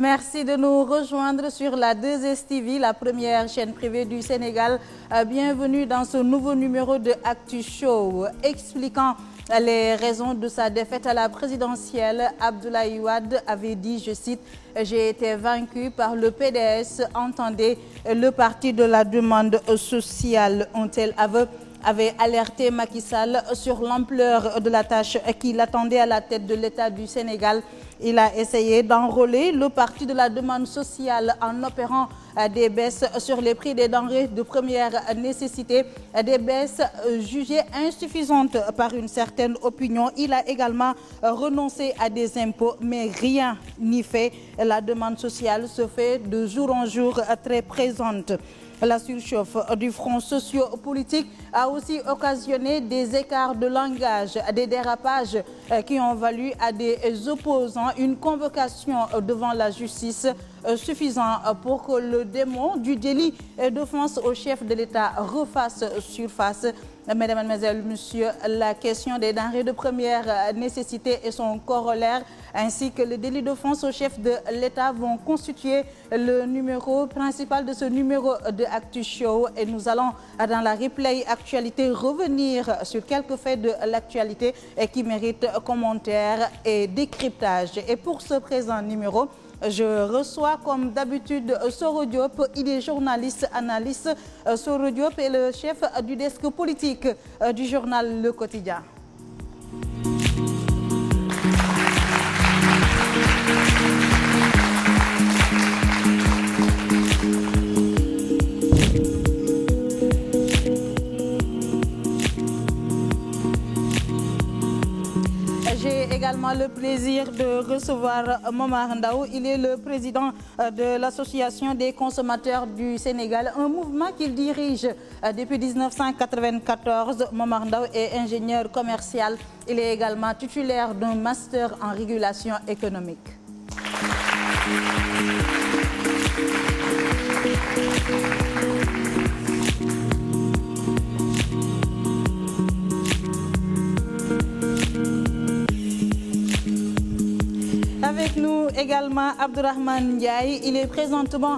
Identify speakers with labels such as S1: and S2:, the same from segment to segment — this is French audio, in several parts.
S1: Merci de nous rejoindre sur la 2STV, la première chaîne privée du Sénégal. Bienvenue dans ce nouveau numéro de Actu Show. Expliquant les raisons de sa défaite à la présidentielle, Abdoulaye Wade avait dit, je cite, « J'ai été vaincu par le PDS, entendez le parti de la demande sociale ». Un tel aveu avait alerté Macky Sall sur l'ampleur de la tâche qui l'attendait à la tête de l'État du Sénégal. Il a essayé d'enrôler le parti de la demande sociale en opérant des baisses sur les prix des denrées de première nécessité, des baisses jugées insuffisantes par une certaine opinion. Il a également renoncé à des impôts, mais rien n'y fait. La demande sociale se fait de jour en jour très présente. La surchauffe du front socio-politique a aussi occasionné des écarts de langage, des dérapages qui ont valu à des opposants une convocation devant la justice suffisant pour que le démon du délit d'offense au chef de l'État refasse surface. Mesdames, Mademoiselles, Messieurs, la question des denrées de première nécessité et son corollaire, ainsi que le délit d'offense au chef de l'État vont constituer le numéro principal de ce numéro de Actu Show. Et nous allons, dans la replay actualité, revenir sur quelques faits de l'actualité qui méritent commentaires et décryptage. Et pour ce présent numéro, je reçois comme d'habitude Soro Diop, il est journaliste, analyste. Soro Diop est le chef du desk politique du journal Le Quotidien. J'ai également le plaisir de recevoir Momar Ndao. Il est le président de l'Association des consommateurs du Sénégal, un mouvement qu'il dirige depuis 1994. Momar Ndao est ingénieur commercial. Il est également titulaire d'un master en régulation économique. Avec nous également Abdourahmane Ndiaye, il est présentement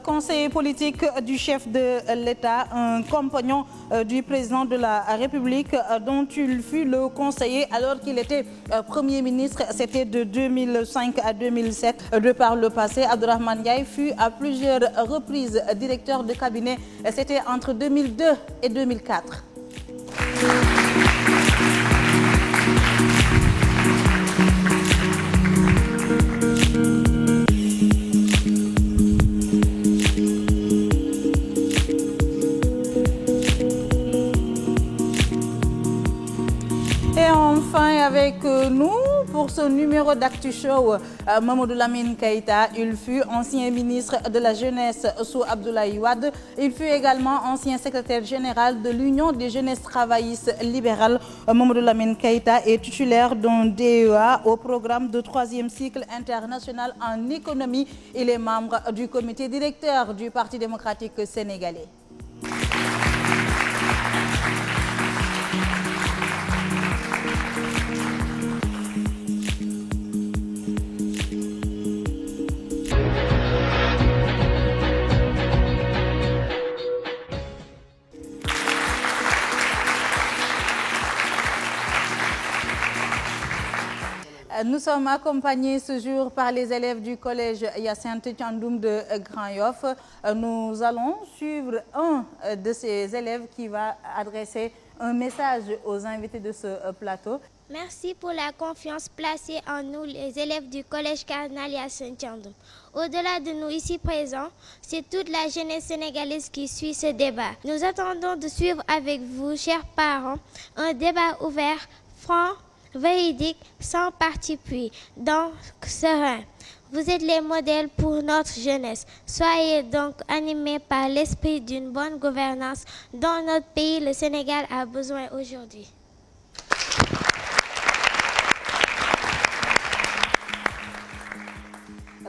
S1: conseiller politique du chef de l'État, un compagnon du président de la République dont il fut le conseiller alors qu'il était Premier ministre, c'était de 2005 à 2007. De par le passé, Abdourahmane Ndiaye fut à plusieurs reprises directeur de cabinet, c'était entre 2002 et 2004. Avec nous pour ce numéro d'Actu Show, Mamadou Lamine Keïta. Il fut ancien ministre de la Jeunesse sous Abdoulaye Wade. Il fut également ancien secrétaire général de l'Union des jeunesses travaillistes libérales. Mamadou Lamine Keïta est titulaire d'un DEA au programme de 3e cycle international en économie. Il est membre du comité directeur du Parti démocratique sénégalais. Nous sommes accompagnés ce jour par les élèves du collège Hyacinthe Thiandoum de Grand Yoff. Nous allons suivre un de ces élèves qui va adresser un message aux invités de ce plateau.
S2: Merci pour la confiance placée en nous, les élèves du collège cardinal Hyacinthe Thiandoum. Au-delà de nous ici présents, c'est toute la jeunesse sénégalaise qui suit ce débat. Nous attendons de suivre avec vous, chers parents, un débat ouvert, franc, véridique, sans parti pris, donc serein. Vous êtes les modèles pour notre jeunesse. Soyez donc animés par l'esprit d'une bonne gouvernance dont notre pays, le Sénégal, a besoin aujourd'hui.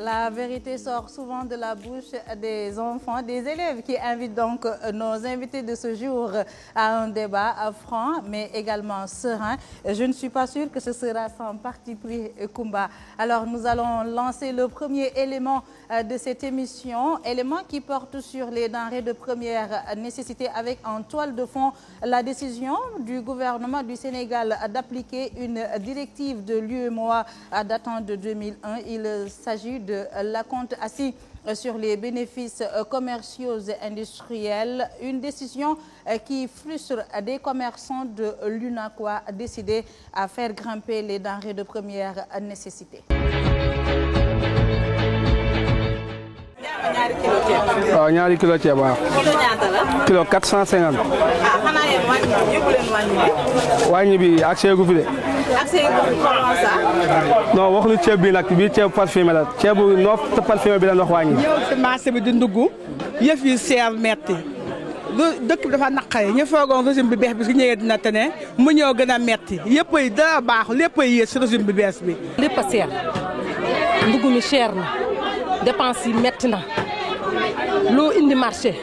S1: La vérité sort souvent de la bouche des enfants, des élèves qui invitent donc nos invités de ce jour à un débat franc mais également serein. Je ne suis pas sûre que ce sera sans parti pris, Koumba. Alors nous allons lancer le premier élément de cette émission, élément qui porte sur les denrées de première nécessité avec en toile de fond la décision du gouvernement du Sénégal d'appliquer une directive de l'UEMOA datant de 2001. Il s'agit de l'acompte assis sur les bénéfices commerciaux et industriels, une décision qui frustre des commerçants de l'UNACOIS décidés à faire grimper les denrées de première nécessité.
S3: waaw ñaari kilo ceeb waaw.
S1: kilo ñaata la.
S3: kilo 450.
S1: xanaa yéen yóbbu leen wàññi bi.
S3: wàññi bi accès gu fi de.
S1: accès gu fi comment ça.
S3: non waxuñu ceeb bi nag bii ceeb parfumé la ceebu noof te parfumé bi la wax wàññi.
S4: ñëw ci marché bi di ndugg yëf yi seer metti dëkk bi dafa naqare ñu foogoon régime bi bees bi su ñëwee dina tene mu ñëw gën a metti yëpp ay dara baax lépp ay yées si régime bi bees bi.
S5: lépp a seer ndugg mi cher na dépense yi metti na loo indi marché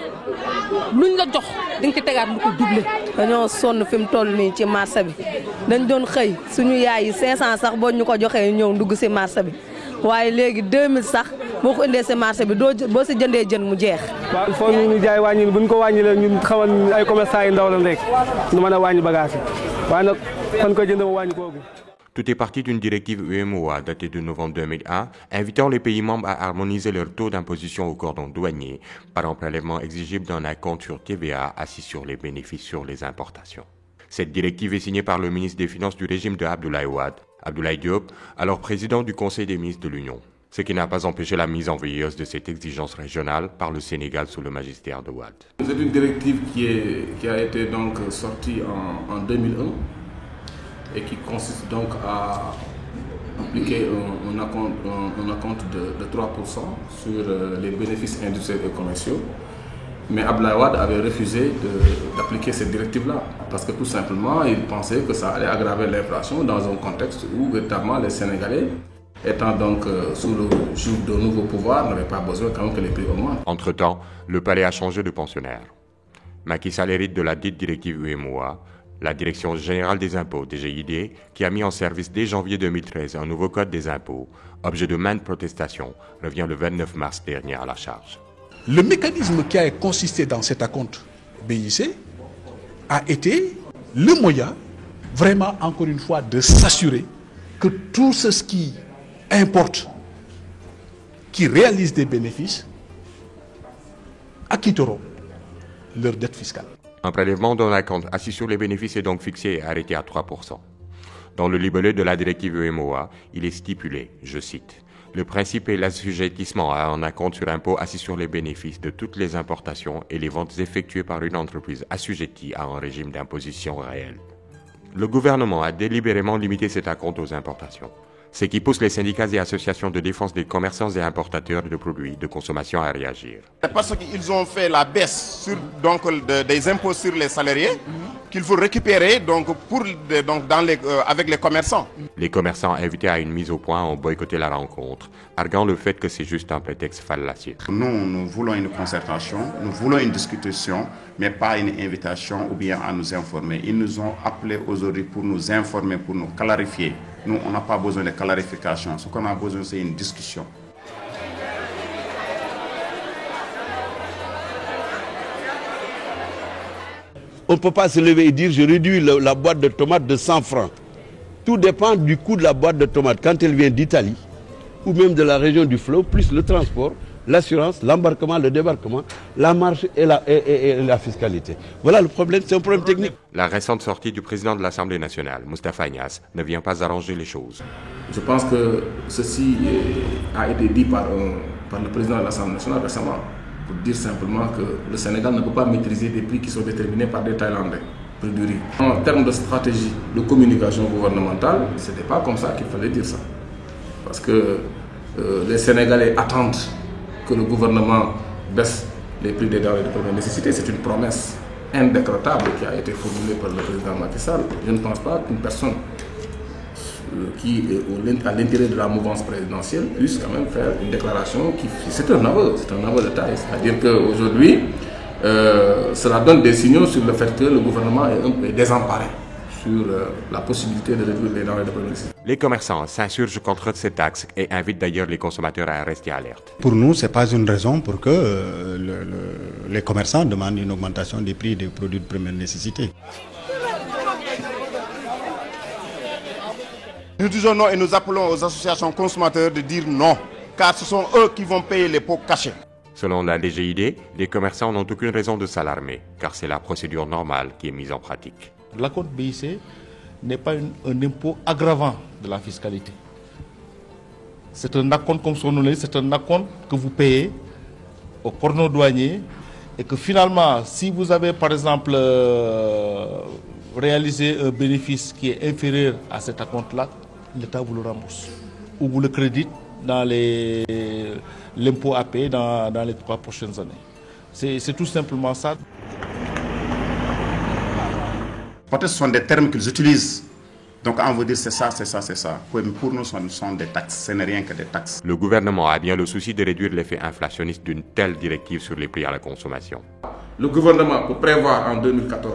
S5: luñ la jox di nga ci tegaat lu ko doublé.
S6: dañoo sonn fi mu toll nii ci marché bi dañ doon xëy suñu yaay yi 500 sax boo ñu ko joxee ñëw ndugg si marché bi waaye léegi 2000 sax boo ko indee si marché bi boo si jëndee jën mu jeex.
S3: waaw il faut ñu jaay wàññi bu ñu ko wàññilee ñun xamal ay commerçant yu ndaw lañ rek ñu mën a wàññi bagage yi waaye nag fan ko jënd ma wàññi kooku.
S7: Tout est parti d'une directive UEMOA datée de novembre 2001, invitant les pays membres à harmoniser leur taux d'imposition au cordon douanier par un prélèvement exigible d'un acompte sur TVA assis sur les bénéfices sur les importations. Cette directive est signée par le ministre des Finances du régime de Abdoulaye Wade, Abdoulaye Diop, alors président du Conseil des ministres de l'Union, ce qui n'a pas empêché la mise en veilleuse de cette exigence régionale par le Sénégal sous le magistère de Wade.
S8: C'est une directive qui a été donc sortie en 2001. Et qui consiste donc à appliquer un acompte de 3% sur les bénéfices industriels et commerciaux. Mais Abdoulaye Wade avait refusé d'appliquer cette directive-là, parce que tout simplement, il pensait que ça allait aggraver l'inflation dans un contexte où véritablement les Sénégalais, étant donc sous le joug de nouveaux pouvoirs, n'avaient pas besoin quand même que les prix augmentent.
S7: Entre-temps, le palais a changé de pensionnaire. Macky Sall hérite de la dite directive UEMOA, la Direction générale des impôts, DGID, qui a mis en service dès janvier 2013 un nouveau code des impôts, objet de maintes protestations, revient le 29 mars dernier à la charge.
S9: Le mécanisme qui a consisté dans cet acompte BIC a été le moyen, vraiment encore une fois, de s'assurer que tous ceux qui importent, qui réalisent des bénéfices, acquitteront leur dette fiscale.
S7: Un prélèvement d'un acompte assis sur les bénéfices est donc fixé et arrêté à 3%. Dans le libellé de la directive UEMOA, il est stipulé, je cite, « Le principe est l'assujettissement à un acompte sur impôt assis sur les bénéfices de toutes les importations et les ventes effectuées par une entreprise assujettie à un régime d'imposition réel. » Le gouvernement a délibérément limité cet acompte aux importations, ce qui pousse les syndicats et associations de défense des commerçants et importateurs de produits de consommation à réagir.
S10: Parce qu'ils ont fait la baisse des impôts sur les salariés qu'il faut récupérer avec les commerçants.
S7: Les commerçants invités à une mise au point ont boycotté la rencontre, arguant le fait que c'est juste un prétexte fallacieux.
S10: Nous voulons une concertation, nous voulons une discussion, mais pas une invitation ou bien à nous informer. Ils nous ont appelés aujourd'hui pour nous informer, pour nous clarifier. Nous, on n'a pas besoin de clarification. Ce qu'on a besoin, c'est une discussion.
S11: On ne peut pas se lever et dire je réduis la boîte de tomates de 100 francs. Tout dépend du coût de la boîte de tomates quand elle vient d'Italie ou même de la région du fleuve, plus le transport, l'assurance, l'embarquement, le débarquement, la marge et la fiscalité. Voilà le problème, c'est un problème technique.
S7: La récente sortie du président de l'Assemblée nationale, Moustapha Niasse, ne vient pas arranger les choses.
S8: Je pense que ceci a été dit par le président de l'Assemblée nationale récemment, pour dire simplement que le Sénégal ne peut pas maîtriser des prix qui sont déterminés par des Thaïlandais, prix du riz. En termes de stratégie de communication gouvernementale, ce n'était pas comme ça qu'il fallait dire ça. Parce que les Sénégalais attendent que le gouvernement baisse les prix des denrées de première nécessité. C'est une promesse indécrottable qui a été formulée par le président Macky Sall. Je ne pense pas qu'une personne qui est à l'intérieur de la mouvance présidentielle puisse quand même faire une déclaration qui c'est un aveu de taille. C'est-à-dire qu'aujourd'hui, cela donne des signaux sur le fait que le gouvernement est un peu désemparé sur la possibilité de réduire les denrées de première nécessité.
S7: Les commerçants s'insurgent contre ces taxes et invitent d'ailleurs les consommateurs à rester alertes.
S12: Pour nous, ce n'est pas une raison pour que les commerçants demandent une augmentation des prix des produits de première nécessité.
S10: Nous disons non et nous appelons aux associations consommateurs de dire non, car ce sont eux qui vont payer les pots cachés.
S7: Selon la DGID, les commerçants n'ont aucune raison de s'alarmer, car c'est la procédure normale qui est mise en pratique.
S13: L'acompte BIC n'est pas un impôt aggravant de la fiscalité. C'est un acompte, comme son nom l'indique, c'est un acompte que vous payez au cordon douanier et que finalement, si vous avez par exemple réalisé un bénéfice qui est inférieur à cet acompte-là, l'État vous le rembourse ou vous le crédite dans l'impôt à payer dans les 3 prochaines années. C'est tout simplement ça.
S10: Peut-être ce sont des termes qu'ils utilisent. Donc on veut dire c'est ça, c'est ça, c'est ça. Pour nous, ce sont des taxes, ce n'est rien que des taxes.
S7: Le gouvernement a bien le souci de réduire l'effet inflationniste d'une telle directive sur les prix à la consommation.
S8: Le gouvernement peut prévoir en 2014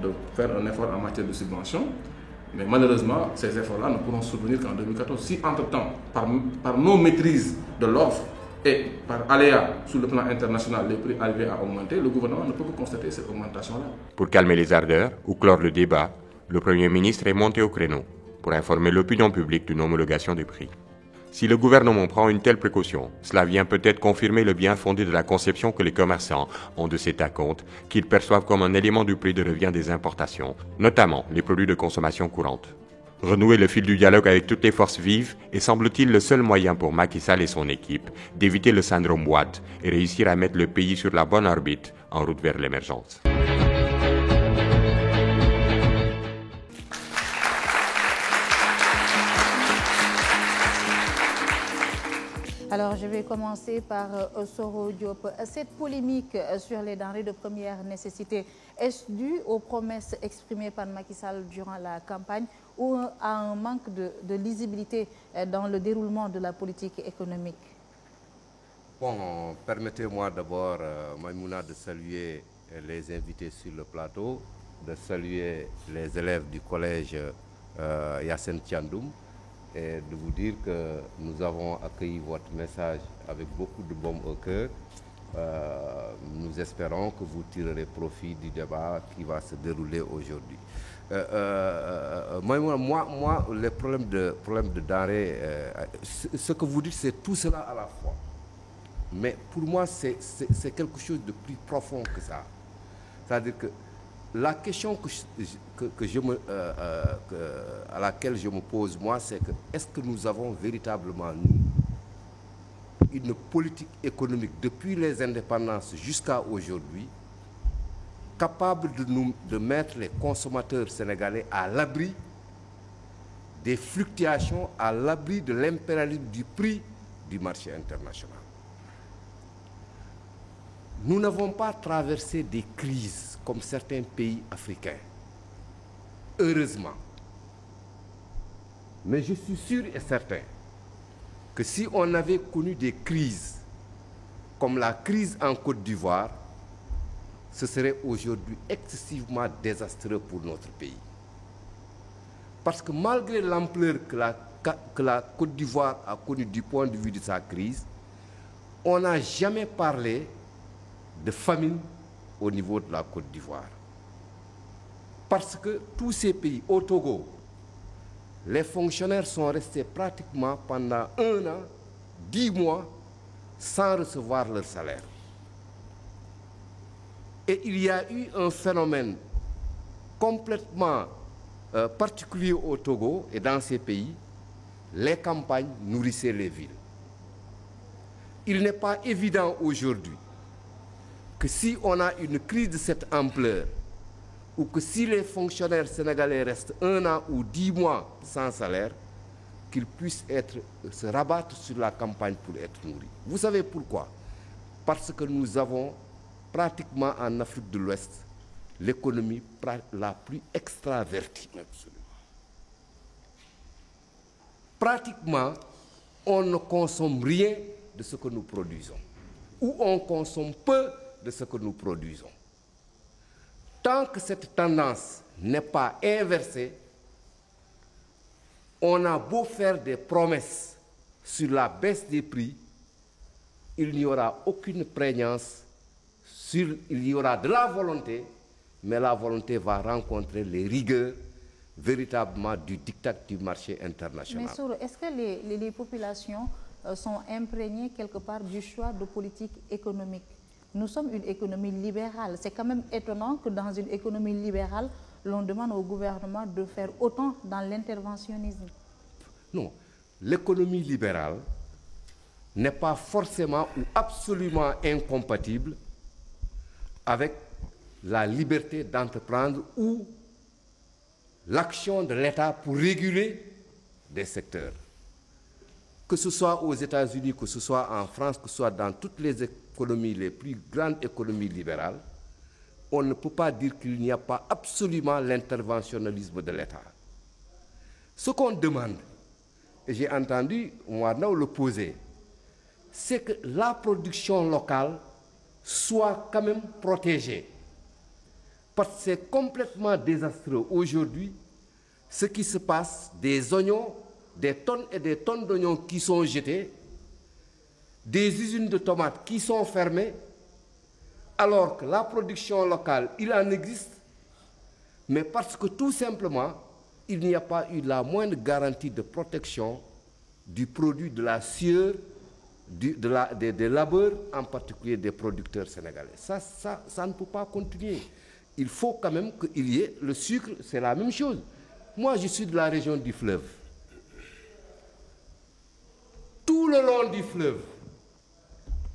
S8: de faire un effort en matière de subvention, mais malheureusement, ces efforts-là ne pourront survenir qu'en 2014. Si entre-temps, par nos maîtrises de l'offre et par aléa sur le plan international, les prix arrivent à augmenter, le gouvernement ne peut que constater cette augmentation-là.
S7: Pour calmer les ardeurs ou clore le débat, le Premier ministre est monté au créneau pour informer l'opinion publique d'une homologation des prix. Si le gouvernement prend une telle précaution, cela vient peut-être confirmer le bien fondé de la conception que les commerçants ont de cet acompte, qu'ils perçoivent comme un élément du prix de revient des importations, notamment les produits de consommation courante. Renouer le fil du dialogue avec toutes les forces vives est, semble-t-il, le seul moyen pour Macky Sall et son équipe d'éviter le syndrome Wade et réussir à mettre le pays sur la bonne orbite en route vers l'émergence.
S1: Alors, je vais commencer par Soro Diop. Cette polémique sur les denrées de première nécessité, est-ce dû aux promesses exprimées par Macky Sall durant la campagne ou à un manque de lisibilité dans le déroulement de la politique économique?
S14: Bon, permettez-moi d'abord, Maïmouna, de saluer les invités sur le plateau, de saluer les élèves du collège Yassine Thiandoum, et de vous dire que nous avons accueilli votre message avec beaucoup de baume au cœur. Nous espérons que vous tirerez profit du débat qui va se dérouler aujourd'hui. Moi, les problèmes de denrées, ce que vous dites, c'est tout cela à la fois. Mais pour moi, c'est quelque chose de plus profond que ça. C'est-à-dire que la question à laquelle je me pose, moi, c'est que est-ce que nous avons véritablement, nous, une politique économique depuis les indépendances jusqu'à aujourd'hui capable de mettre les consommateurs sénégalais à l'abri des fluctuations, à l'abri de l'impérialisme du prix du marché international. Nous n'avons pas traversé des crises comme certains pays africains, heureusement. Mais je suis sûr et certain que si on avait connu des crises comme la crise en Côte d'Ivoire, ce serait aujourd'hui excessivement désastreux pour notre pays. Parce que malgré l'ampleur que la Côte d'Ivoire a connue du point de vue de sa crise, on n'a jamais parlé de famine au niveau de la Côte d'Ivoire. Parce que tous ces pays, au Togo, les fonctionnaires sont restés pratiquement pendant 1 an, 10 mois, sans recevoir leur salaire. Et il y a eu un phénomène complètement particulier au Togo et dans ces pays, les campagnes nourrissaient les villes. Il n'est pas évident aujourd'hui que si on a une crise de cette ampleur, ou que si les fonctionnaires sénégalais restent 1 an ou 10 mois sans salaire, qu'ils puissent se rabattre sur la campagne pour être nourris. Vous savez pourquoi? Parce que nous avons pratiquement en Afrique de l'Ouest l'économie la plus extravertie. Absolument. pratiquement, on ne consomme rien de ce que nous produisons, ou on consomme peu de ce que nous produisons. Tant que cette tendance n'est pas inversée, on a beau faire des promesses sur la baisse des prix, il n'y aura aucune prégnance, il y aura de la volonté, mais la volonté va rencontrer les rigueurs véritablement du diktat du marché international.
S1: Mais Soro, est-ce que les populations sont imprégnées quelque part du choix de politique économique? Nous sommes une économie libérale. C'est quand même étonnant que dans une économie libérale, l'on demande au gouvernement de faire autant dans l'interventionnisme.
S14: Non, l'économie libérale n'est pas forcément ou absolument incompatible avec la liberté d'entreprendre ou l'action de l'État pour réguler des secteurs. Que ce soit aux États-Unis, que ce soit en France, que ce soit dans toutes les économies, les plus grandes économies libérales, on ne peut pas dire qu'il n'y a pas absolument l'interventionnalisme de l'État. Ce qu'on demande, et j'ai entendu Mouarnaou le poser, c'est que la production locale soit quand même protégée. Parce que c'est complètement désastreux aujourd'hui ce qui se passe, des oignons, des tonnes et des tonnes d'oignons qui sont jetés, des usines de tomates qui sont fermées, alors que la production locale, il en existe, mais parce que tout simplement, il n'y a pas eu la moindre garantie de protection du produit de la sueur, des labeurs, en particulier des producteurs sénégalais. Ça ne peut pas continuer. Il faut quand même qu'il y ait le sucre, c'est la même chose. Moi, je suis de la région du fleuve. Tout le long du fleuve,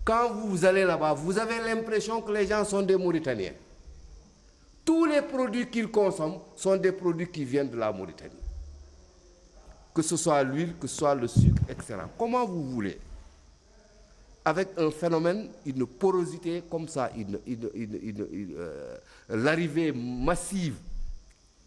S14: quand vous allez là-bas, vous avez l'impression que les gens sont des Mauritaniens. Tous les produits qu'ils consomment sont des produits qui viennent de la Mauritanie. Que ce soit l'huile, que ce soit le sucre, etc. Comment vous voulez, avec un phénomène, une porosité comme ça, l'arrivée massive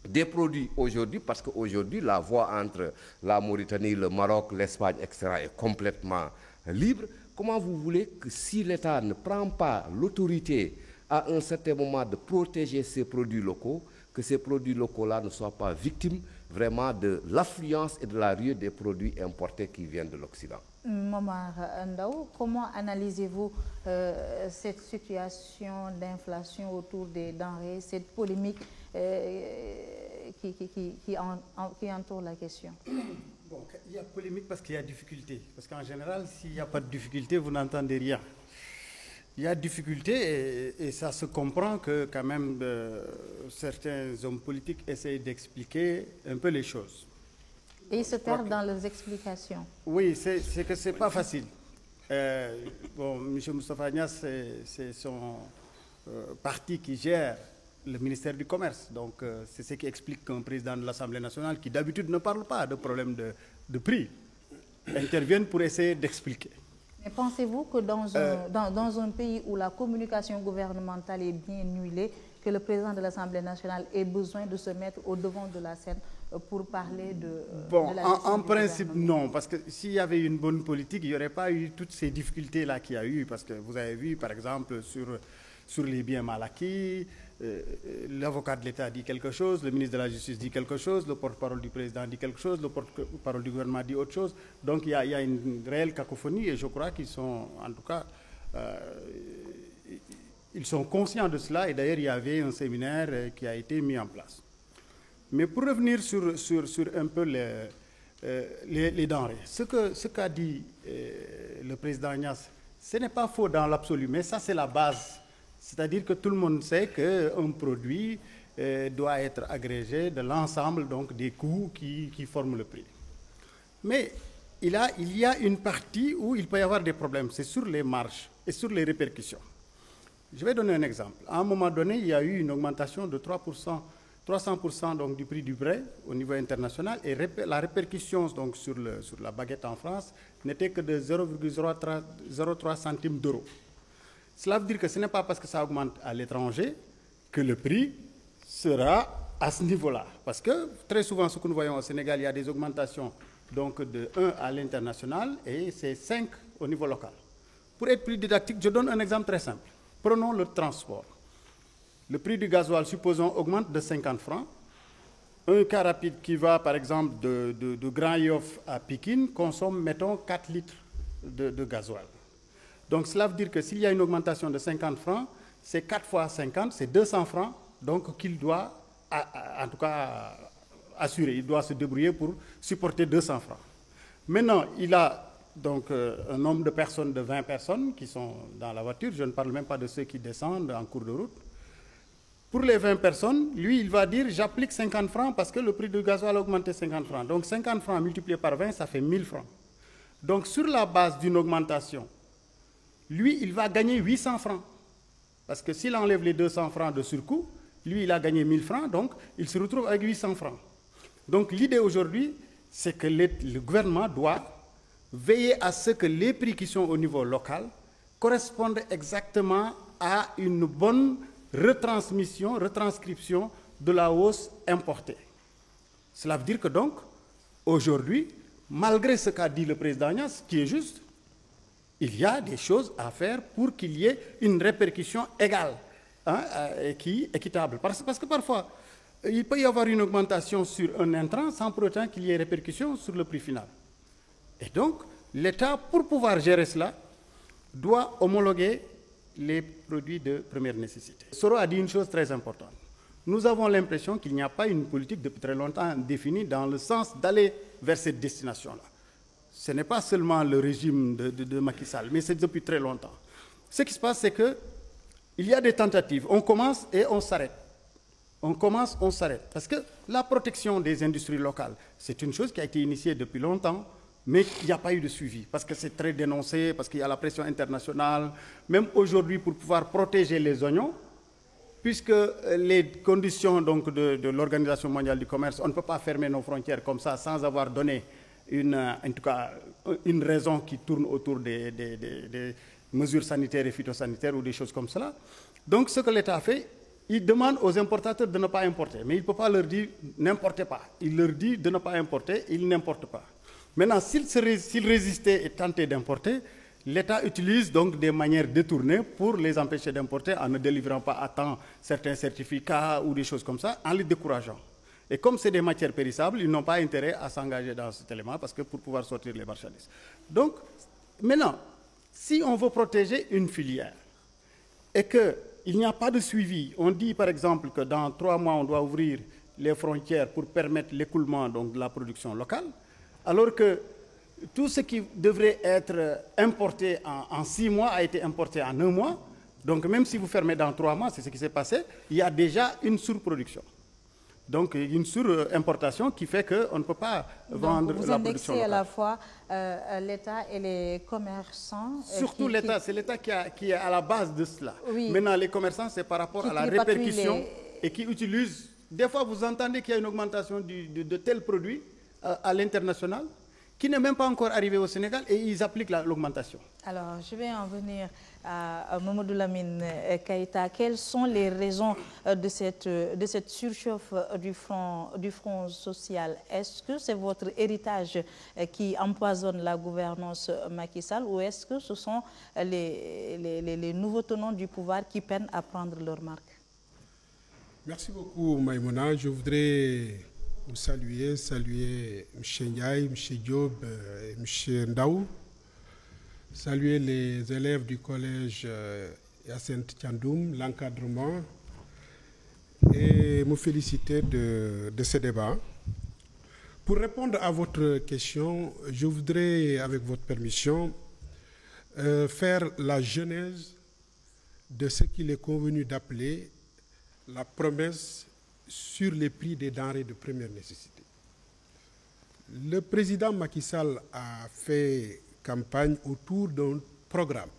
S14: des produits aujourd'hui, parce qu'aujourd'hui, la voie entre la Mauritanie, le Maroc, l'Espagne, etc. est complètement libre. Comment vous voulez que si l'État ne prend pas l'autorité à un certain moment de protéger ces produits locaux, que ces produits locaux-là ne soient pas victimes vraiment de l'affluence et de la ruée des produits importés qui viennent de l'Occident?
S1: Momar Ndao, comment analysez-vous cette situation d'inflation autour des denrées, cette polémique qui entoure la question?
S12: Bon, il y a polémique parce qu'il y a difficulté. Parce qu'en général, s'il n'y a pas de difficulté, vous n'entendez rien. Il y a difficulté et ça se comprend que quand même certains hommes politiques essayent d'expliquer un peu les choses.
S1: Et ils se perdent dans leurs explications.
S12: Oui, c'est que ce n'est pas facile. Bon, M. Moustapha Niasse, c'est son parti qui gère le ministère du Commerce. Donc, c'est ce qui explique qu'un président de l'Assemblée nationale, qui d'habitude ne parle pas de problème de prix, intervienne pour essayer d'expliquer.
S1: Mais pensez-vous que dans un pays où la communication gouvernementale est bien huilée, que le président de l'Assemblée nationale ait besoin de se mettre au devant de la scène pour parler de la gestion
S12: en principe, non. Parce que s'il y avait une bonne politique, il n'y aurait pas eu toutes ces difficultés-là qu'il y a eu. Parce que vous avez vu, par exemple, sur les biens mal acquis, l'avocat de l'État dit quelque chose, le ministre de la Justice dit quelque chose, le porte-parole du président dit quelque chose, le porte-parole du gouvernement dit autre chose. Donc il y a une réelle cacophonie et je crois qu'ils sont, en tout cas, ils sont conscients de cela. Et d'ailleurs, il y avait un séminaire qui a été mis en place. Mais pour revenir sur un peu les denrées, ce qu'a dit le président Niasse, ce n'est pas faux dans l'absolu, mais ça c'est la base. C'est-à-dire que tout le monde sait qu'un produit doit être agrégé de l'ensemble des coûts qui forment le prix. Mais il y a une partie où il peut y avoir des problèmes, c'est sur les marges et sur les répercussions. Je vais donner un exemple. À un moment donné, il y a eu une augmentation de 300% donc, du prix du blé au niveau international et la répercussion donc, sur la baguette en France n'était que de 0,03 centimes d'euros. Cela veut dire que ce n'est pas parce que ça augmente à l'étranger que le prix sera à ce niveau-là. Parce que très souvent, ce que nous voyons au Sénégal, il y a des augmentations donc de 1 à l'international, et c'est 5 au niveau local. Pour être plus didactique, je donne un exemple très simple. Prenons le transport. Le prix du gasoil, supposons, augmente de 50 francs. Un car rapide qui va, par exemple, de Grand Yoff à Pikine consomme, mettons, 4 litres de gasoil. Donc cela veut dire que s'il y a une augmentation de 50 francs, c'est 4 fois 50, c'est 200 francs, donc qu'il doit, en tout cas, assurer. Il doit se débrouiller pour supporter 200 francs. Maintenant, il a donc un nombre de personnes, de 20 personnes qui sont dans la voiture. Je ne parle même pas de ceux qui descendent en cours de route. Pour les 20 personnes, lui, il va dire, j'applique 50 francs parce que le prix du gasoil a augmenté 50 francs. Donc 50 francs multiplié par 20, ça fait 1000 francs. Donc sur la base d'une augmentation, lui, il va gagner 800 francs. Parce que s'il enlève les 200 francs de surcoût, lui, il a gagné 1000 francs, donc il se retrouve avec 800 francs. Donc l'idée aujourd'hui, c'est que le gouvernement doit veiller à ce que les prix qui sont au niveau local correspondent exactement à une bonne retranscription de la hausse importée. Cela veut dire que donc, aujourd'hui, malgré ce qu'a dit le président Niasse, qui est juste, il y a des choses à faire pour qu'il y ait une répercussion égale, et équitable. Parce que parfois, il peut y avoir une augmentation sur un intrant sans pour autant qu'il y ait répercussion sur le prix final. Et donc, l'État, pour pouvoir gérer cela, doit homologuer les produits de première nécessité. Soro a dit une chose très importante. Nous avons l'impression qu'il n'y a pas une politique depuis très longtemps définie dans le sens d'aller vers cette destination-là. Ce n'est pas seulement le régime de Macky Sall, mais c'est depuis très longtemps. Ce qui se passe, c'est qu'il y a des tentatives. On commence et on s'arrête. On commence, on s'arrête. Parce que la protection des industries locales, c'est une chose qui a été initiée depuis longtemps, mais il n'y a pas eu de suivi, parce que c'est très dénoncé, parce qu'il y a la pression internationale. Même aujourd'hui, pour pouvoir protéger les oignons, puisque les conditions donc, de l'Organisation mondiale du commerce, on ne peut pas fermer nos frontières comme ça sans avoir donné en tout cas, une raison qui tourne autour des mesures sanitaires et phytosanitaires ou des choses comme cela. Donc ce que l'État a fait, il demande aux importateurs de ne pas importer, mais il ne peut pas leur dire n'importez pas. Il leur dit de ne pas importer, ils n'importent pas. Maintenant, s'ils résistaient et tentaient d'importer, l'État utilise donc des manières détournées pour les empêcher d'importer en ne délivrant pas à temps certains certificats ou des choses comme ça, en les décourageant. Et comme c'est des matières périssables, ils n'ont pas intérêt à s'engager dans cet élément parce que pour pouvoir sortir les marchandises. Donc, maintenant, si on veut protéger une filière et qu'il n'y a pas de suivi, on dit par exemple que dans 3 mois, on doit ouvrir les frontières pour permettre l'écoulement donc, de la production locale, alors que tout ce qui devrait être importé en 6 mois a été importé en 1 mois. Donc même si vous fermez dans 3 mois, c'est ce qui s'est passé, il y a déjà une surproduction. Donc une surimportation qui fait qu'on ne peut pas vendre la production locale.
S1: Vous indexez à la fois l'État et les commerçants.
S12: Surtout l'État, c'est l'État qui est à la base de cela.
S1: Oui.
S12: Maintenant, les commerçants, c'est par rapport à la répercussion et qui utilisent... Des fois, vous entendez qu'il y a une augmentation de tels produits à l'international, qui n'est même pas encore arrivé au Sénégal, et ils appliquent l'augmentation.
S1: Alors, je vais en venir à Mamadou Lamine Keïta. Quelles sont les raisons de cette surchauffe du front social? Est-ce que c'est votre héritage qui empoisonne la gouvernance Macky Sall, ou est-ce que ce sont les nouveaux tenants du pouvoir qui peinent à prendre leur marque?
S15: Merci beaucoup, Maïmona. Je voudrais vous saluer M. Ndiaye, M. Diop et M. Ndaou, saluer les élèves du collège Hyacinthe Thiandoum, l'encadrement, et me féliciter de ce débat. Pour répondre à votre question, je voudrais, avec votre permission, faire la genèse de ce qu'il est convenu d'appeler la promesse sur les prix des denrées de première nécessité. Le président Macky Sall a fait campagne autour d'un programme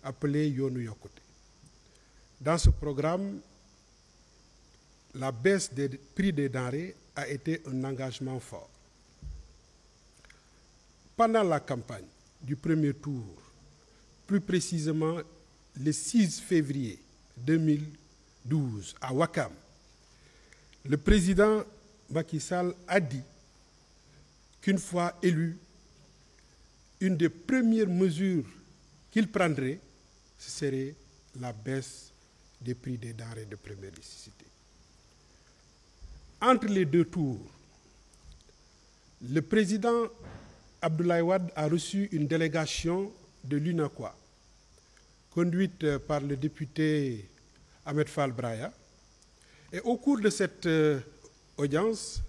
S15: appelé Yoonu Yokkute. Dans ce programme, la baisse des prix des denrées a été un engagement fort. Pendant la campagne du premier tour, plus précisément le 6 février 2012 à Ouakam, le président Macky Sall a dit qu'une fois élu, une des premières mesures qu'il prendrait, ce serait la baisse des prix des denrées de première nécessité. Entre les deux tours, le président Abdoulaye Wade a reçu une délégation de l'UNACOIS, conduite par le député Ahmed Fall Braya. Et au cours de cette audience,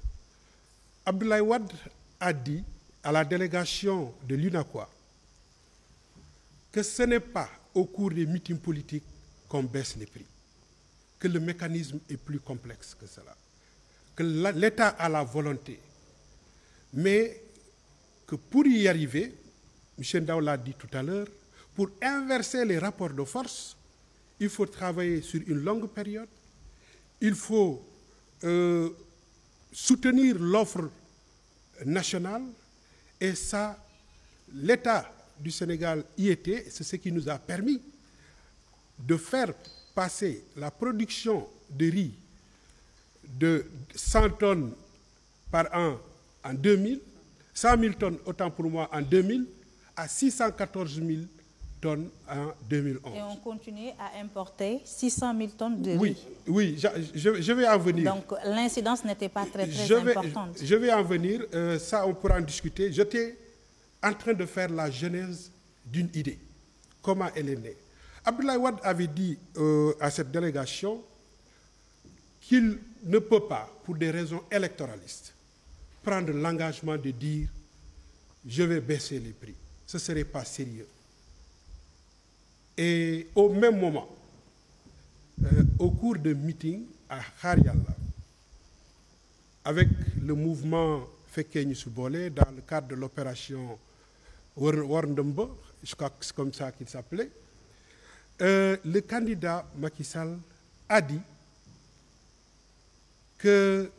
S15: Abdoulaye Wade a dit à la délégation de l'UNACOIS que ce n'est pas au cours des meetings politiques qu'on baisse les prix, que le mécanisme est plus complexe que cela, que l'État a la volonté, mais que pour y arriver, M. Ndao l'a dit tout à l'heure, pour inverser les rapports de force, il faut travailler sur une longue période, il faut soutenir l'offre nationale, et ça, l'État du Sénégal y était, c'est ce qui nous a permis de faire passer la production de riz de 100 tonnes par an en 2000, 100 000 tonnes, autant pour moi, en 2000, à 614 000 tonnes en 2011.
S1: Et on continue à importer 600 000 tonnes de riz.
S15: Oui, oui, je vais en venir.
S1: Donc l'incidence n'était pas très importante.
S15: Je vais en venir, ça on pourra en discuter. J'étais en train de faire la genèse d'une idée. Comment elle est née? Abdoulaye Wade avait dit à cette délégation qu'il ne peut pas, pour des raisons électoralistes, prendre l'engagement de dire « je vais baisser les prix ». Ce ne serait pas sérieux. Et au même moment, au cours de meeting à Khariala, avec le mouvement Fekkeni Soubole, dans le cadre de l'opération Warndembo, je crois que c'est comme ça qu'il s'appelait, le candidat Macky Sall a dit qu'une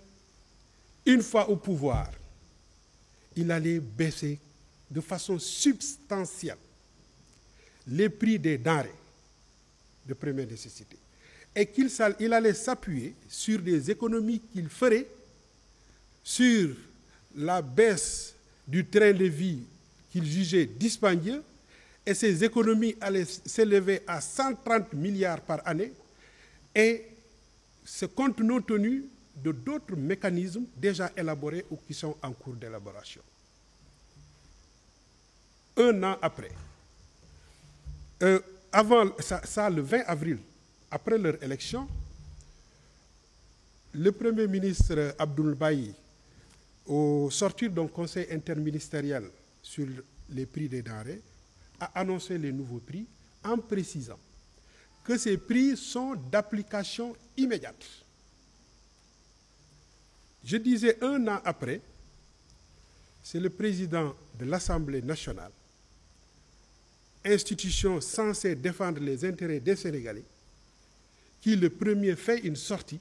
S15: fois au pouvoir, il allait baisser de façon substantielle les prix des denrées de première nécessité et qu'il allait s'appuyer sur des économies qu'il ferait sur la baisse du train de vie qu'il jugeait dispendieux, et ces économies allaient s'élever à 130 milliards par année, et ce compte non tenu de d'autres mécanismes déjà élaborés ou qui sont en cours d'élaboration. Un an après, avant ça, le 20 avril, après leur élection, le Premier ministre Abdoul Bailly, au sortir d'un conseil interministériel sur les prix des denrées, a annoncé les nouveaux prix en précisant que ces prix sont d'application immédiate. Je disais un an après, c'est le président de l'Assemblée nationale, institution censée défendre les intérêts des Sénégalais, qui le premier fait une sortie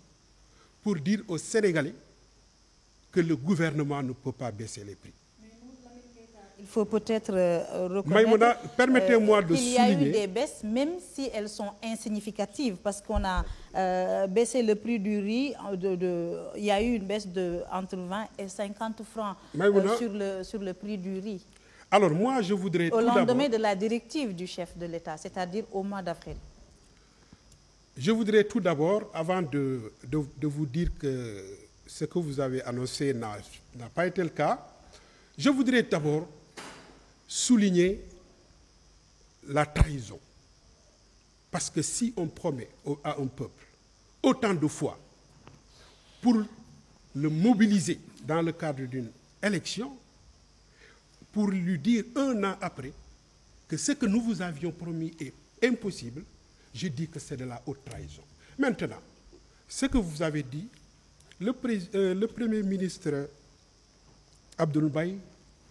S15: pour dire aux Sénégalais que le gouvernement ne peut pas baisser les prix.
S1: Il faut peut-être reconnaître
S15: Maïmouna, permettez-moi de
S1: qu'il y a eu
S15: souligner
S1: des baisses, même si elles sont insignificatives, parce qu'on a baissé le prix du riz, il y a eu une baisse de entre 20 et 50 francs sur le prix du riz.
S15: Alors moi, je voudrais
S1: au lendemain de la directive du chef de l'État, c'est-à-dire au mois d'avril.
S15: Je voudrais tout d'abord, avant de vous dire que ce que vous avez annoncé n'a pas été le cas, je voudrais d'abord souligner la trahison. Parce que si on promet à un peuple autant de fois pour le mobiliser dans le cadre d'une élection, pour lui dire un an après que ce que nous vous avions promis est impossible, je dis que c'est de la haute trahison. Maintenant, ce que vous avez dit, le Premier ministre Abdoul Bailly,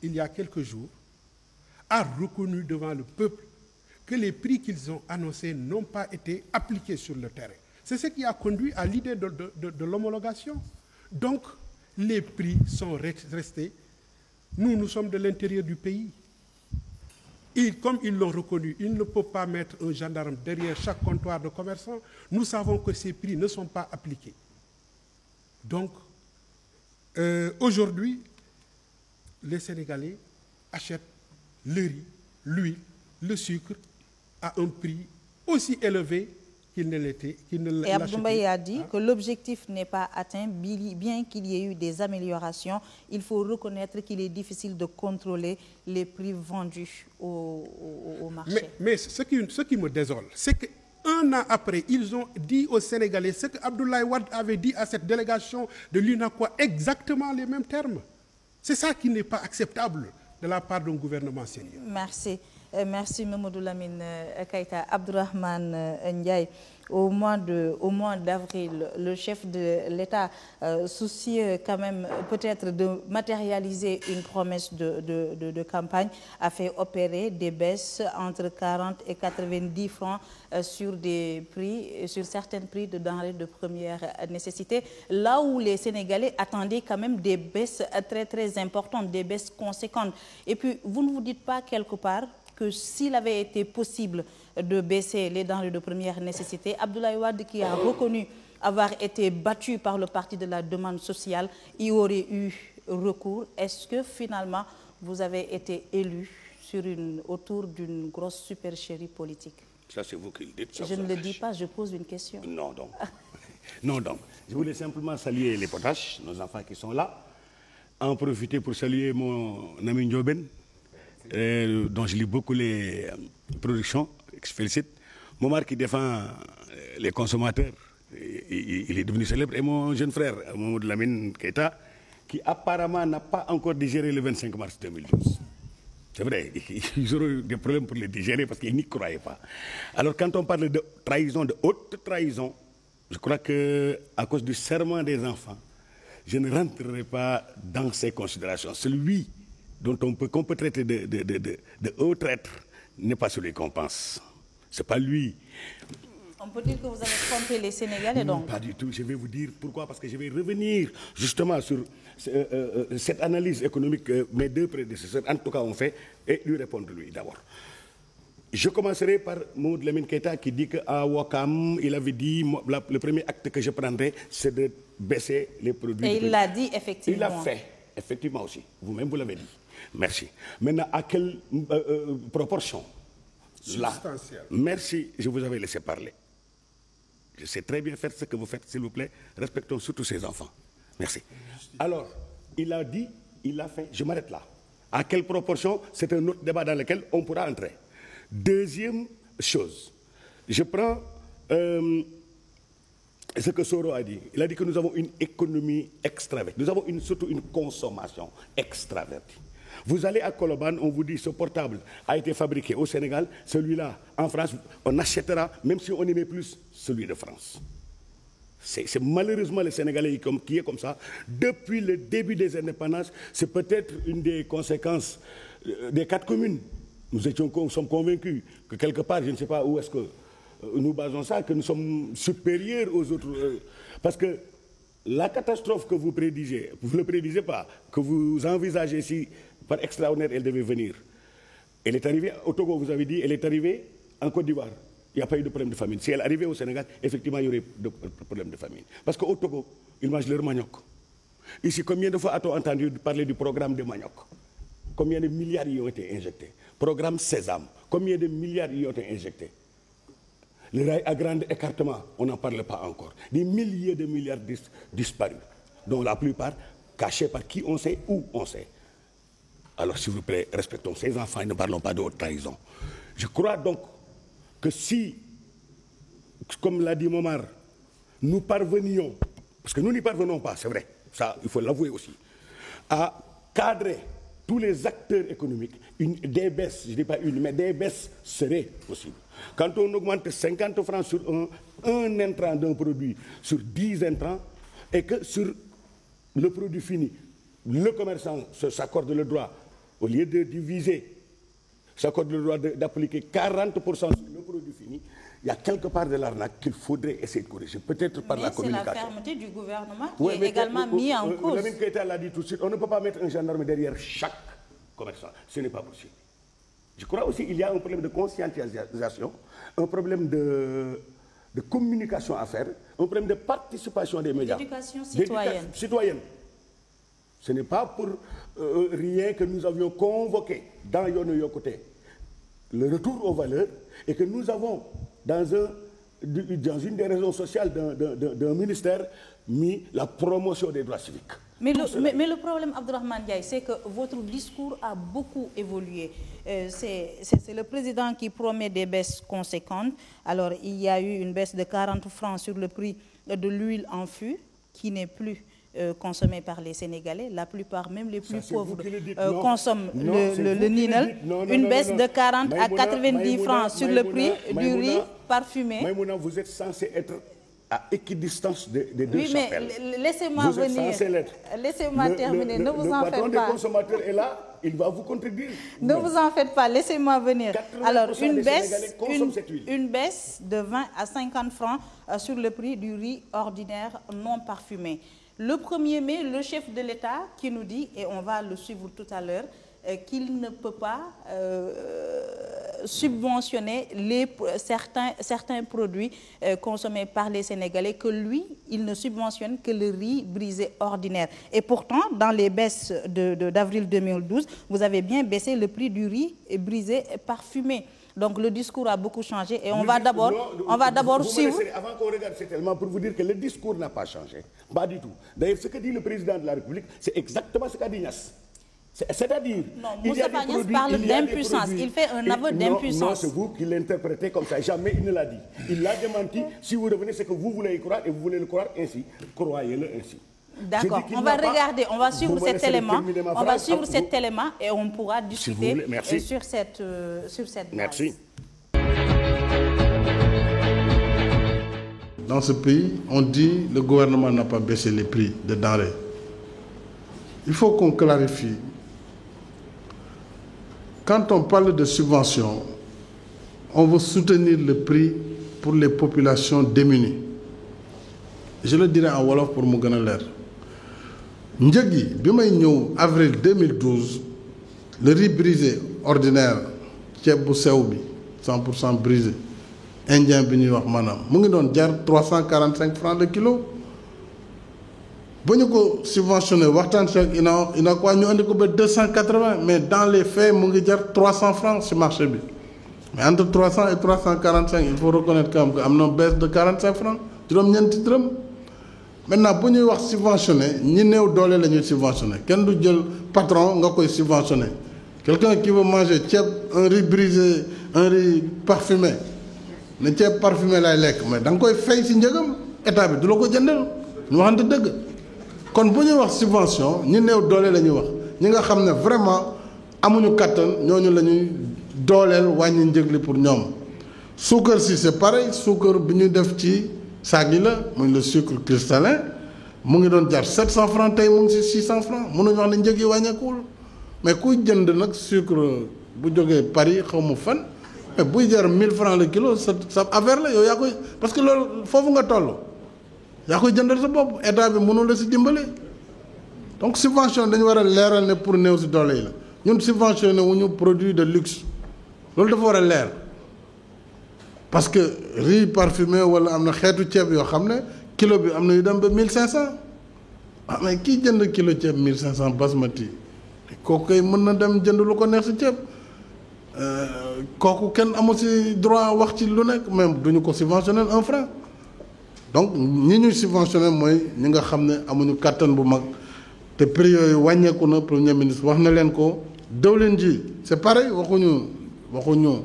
S15: il y a quelques jours, a reconnu devant le peuple que les prix qu'ils ont annoncés n'ont pas été appliqués sur le terrain. C'est ce qui a conduit à l'idée de l'homologation. Donc, les prix sont restés. Nous sommes de l'intérieur du pays. Et comme ils l'ont reconnu, ils ne peuvent pas mettre un gendarme derrière chaque comptoir de commerçant. Nous savons que ces prix ne sont pas appliqués. Donc, aujourd'hui, les Sénégalais achètent le riz, l'huile, le sucre à un prix aussi élevé qu'il ne l'était.
S1: Et Abdou Mbaye a dit que l'objectif n'est pas atteint, bien qu'il y ait eu des améliorations. Il faut reconnaître qu'il est difficile de contrôler les prix vendus au marché.
S15: Mais ce qui me désole, c'est qu'un an après, ils ont dit aux Sénégalais ce que Abdoulaye Wade avait dit à cette délégation de l'UNACOIS, exactement les mêmes termes. C'est ça qui n'est pas acceptable de la part d'un gouvernement sérieux.
S1: Merci. Merci Mamadou Lamine Keïta. Abdourahmane Ndiaye, au mois d'avril, le chef de l'État, soucieux quand même peut-être de matérialiser une promesse de campagne, a fait opérer des baisses entre 40 et 90 francs sur certains prix de denrées de première nécessité, là où les Sénégalais attendaient quand même des baisses très très importantes, des baisses conséquentes. Et puis, vous ne vous dites pas quelque part que s'il avait été possible de baisser les denrées de première nécessité, Abdoulaye Wade, qui a reconnu avoir été battu par le parti de la demande sociale, y aurait eu recours. Est-ce que finalement vous avez été élu autour d'une grosse supercherie politique?
S16: Ça, c'est vous qui le dites.
S1: Je ne le dis pas, je pose une question.
S16: Non, donc. Non, donc. Je voulais simplement saluer les potaches, nos enfants qui sont là, en profiter pour saluer mon ami Ndioben, dont je lis beaucoup les productions, je félicite. Momar qui défend les consommateurs, il est devenu célèbre. Et mon jeune frère, Mamadou Lamine Keïta, qui apparemment n'a pas encore digéré le 25 mars 2012. C'est vrai, ils auront eu des problèmes pour le digérer parce qu'ils n'y croyaient pas. Alors quand on parle de trahison, de haute trahison, je crois qu'à cause du serment des enfants, je ne rentrerai pas dans ces considérations. Celui qu'on peut traiter de haut traître n'est pas celui qu'on pense. C'est pas lui.
S1: On peut dire que vous avez trompé les Sénégalais, donc?
S16: Pas du tout. Je vais vous dire pourquoi. Parce que je vais revenir justement sur cette analyse économique que mes deux prédécesseurs, en tout cas, ont fait, et lui répondre lui d'abord. Je commencerai par Mamadou Lamine Keïta qui dit qu'à Ouakam, il avait dit le premier acte que je prendrai, c'est de baisser les produits.
S1: Et il l'a dit effectivement.
S16: Il l'a fait, effectivement aussi. Vous-même, vous l'avez dit. Merci. Maintenant, à quelle proportion? Là. Merci, je vous avais laissé parler. Je sais très bien faire ce que vous faites, s'il vous plaît. Respectons surtout ces enfants. Merci. Alors, il a dit, il l'a fait. Je m'arrête là. À quelle proportion? C'est un autre débat dans lequel on pourra entrer. Deuxième chose, je prends ce que Soro a dit. Il a dit que nous avons une économie extravertie. Nous avons surtout une consommation extravertie. Vous allez à Colobane, on vous dit ce portable a été fabriqué au Sénégal, celui-là en France, on achètera, même si on aimait plus, celui de France. C'est malheureusement le Sénégalais qui est comme ça. Depuis le début des indépendances, c'est peut-être une des conséquences des 4 communes. Nous sommes convaincus que quelque part, je ne sais pas où est-ce que nous basons ça, que nous sommes supérieurs aux autres. Parce que la catastrophe que vous prédisez, vous ne le prédisez pas, que vous envisagez si par extraordinaire elle devait venir. Elle est arrivée au Togo, vous avez dit, elle est arrivée en Côte d'Ivoire. Il n'y a pas eu de problème de famine. Si elle arrivait au Sénégal, effectivement, il y aurait de problème de famine. Parce qu'au Togo, ils mangent leur manioc. Ici, combien de fois a-t-on entendu parler du programme de manioc? Combien de milliards y ont été injectés? Programme Sésame, combien de milliards y ont été injectés? Le rail à grand écartement, on n'en parle pas encore. Des milliers de milliards disparus, dont la plupart cachés par qui on sait, où on sait. Alors, s'il vous plaît, respectons ces enfants et ne parlons pas de haute trahison. Je crois donc que si, comme l'a dit Momar, nous parvenions, parce que nous n'y parvenons pas, c'est vrai, ça, il faut l'avouer aussi, à cadrer tous les acteurs économiques, des baisses, je ne dis pas une, mais des baisses seraient possibles. Quand on augmente 50 francs sur un intrant d'un produit, sur 10 intrants, et que sur le produit fini, le commerçant s'accorde le droit, au lieu de diviser, s'accorde le droit d'appliquer 40% sur le produit fini, il y a quelque part de l'arnaque qu'il faudrait essayer de corriger, peut-être par la communication.
S1: C'est la fermeté du gouvernement qui est également mise en cause.
S16: Lamine Keïta l'a dit tout de suite, on ne peut pas mettre un gendarme derrière chaque commerçant. Ce n'est pas possible. Je crois aussi qu'il y a un problème de conscientisation, un problème de communication à faire, un problème de participation des médias.
S1: D'éducation citoyenne.
S16: Citoyenne. Ce n'est pas pour rien que nous avions convoqué dans Yoonu Yokkute le retour aux valeurs et que nous avons dans une des raisons sociales d'un ministère mis la promotion des droits civiques.
S1: Mais le problème, Abdourahmane Ndiaye, c'est que votre discours a beaucoup évolué. C'est le président qui promet des baisses conséquentes. Alors, il y a eu une baisse de 40 francs sur le prix de l'huile en fût, qui n'est plus consommée par les Sénégalais. La plupart, même les plus pauvres, consomment le Ninel. Une baisse de 40 à 90 francs sur le prix du riz parfumé.
S16: Maïmouna, vous êtes censé être à équidistance des deux chapelles.
S1: Oui, mais laissez-moi venir. Laissez-moi terminer. Ne vous en faites pas.
S16: Le patron des consommateurs est là, il va vous contredire.
S1: Ne vous en faites pas, laissez-moi venir. Alors, une baisse de 20 à 50 francs sur le prix du riz ordinaire non parfumé. Le 1er mai, le chef de l'État qui nous dit, et on va le suivre tout à l'heure, qu'il ne peut pas subventionner certains produits consommés par les Sénégalais, que lui, il ne subventionne que le riz brisé ordinaire. Et pourtant, dans les baisses d'avril 2012, vous avez bien baissé le prix du riz brisé parfumé. Donc le discours a beaucoup changé et on va d'abord suivre.
S16: Avant qu'on regarde, c'est tellement pour vous dire que le discours n'a pas changé. Pas du tout. D'ailleurs, ce que dit le président de la République, c'est exactement ce qu'a dit Niass. C'est-à-dire,
S1: Moustapha Niasse parle d'impuissance. Il fait un aveu d'impuissance.
S16: Non, c'est vous qui l'interprétez comme ça. Jamais il ne l'a dit. Il l'a démenti. Si vous revenez, c'est que vous voulez y croire et vous voulez le croire ainsi. Croyez-le ainsi.
S1: D'accord, on va regarder, on va suivre cet élément. On va suivre cet élément et on pourra discuter sur cette base.
S16: Merci.
S17: Dans ce pays, on dit que le gouvernement n'a pas baissé les prix des denrées. Il faut qu'on clarifie. Quand on parle de subventions, on veut soutenir le prix pour les populations démunies. Je le dirai en wolof pour mu gën a leer. njëg yi bi may ñëw avril 2012 le riz brisé ordinaire ceeb bu sew bi 100% brisé indien bi ñuy wax maanaam mu ngi doon jar 345 francs le kilo ba ñu ko subventionné waxtaan ci ina quoi ñu andi ko ba 280 mais dans les faits mu ngi jar 300 francs ci marché bi mais entre 300 et 345 il faut reconnaître quand même que am na baisse de 45 francs juróom-ñeenti dërëm. Maintenant, si nous avons subventionné, nous avons subventionné. Quand nous avons patron, nous avons subventionné. Quelqu'un qui veut manger un riz brisé, un riz parfumé, le tiep parfumé là, mais dans quoi fait si nous avons état de l'eau nous avons de quand nous avons subvention, nous avons dolé la nous avons vraiment amuñu katan ñoñu lañuy dolel wañi njëgli pour ñom. Sucre si c'est pareil, sucre bi ñu def ci saagi la muy le sucre cristallin mu ngi doon jar 700 francs tey mu ngi si 600 francs mënuñu wax ne njëg yi wàññeekuwul mais kuy jënd nag sucre bu jógee Paris xaw ma fan mais buy jar 1000 francs le kilo sa affaire la yow yaa koy parce que loolu foofu nga toll yaa koy jëndal sa bopp état bi mënul la si dimbale donc subvention dañu war a leeral ne pour néew si doole yi la ñun subventionné wuñu produit de luxe loolu dafa war a leer. Parce que riz parfumé wala am na xeetu ceeb yoo xam ne kilo bi am na yu dem ba 1500 ah mais kii jënd kilo ceeb 1500 basmati kooku kay mën na dem jënd lu ko neex si ceeb kooku kenn amul si droit wax ci lu nekk même duñu ko subventionné 1 franc donc ñi ñuy subventionné mooy ñi nga xam ne amuñu kàttan bu mag te prix yooyu wàññeeku na premier ministre wax na leen ko dëwlin ji c'est pareil waxuñu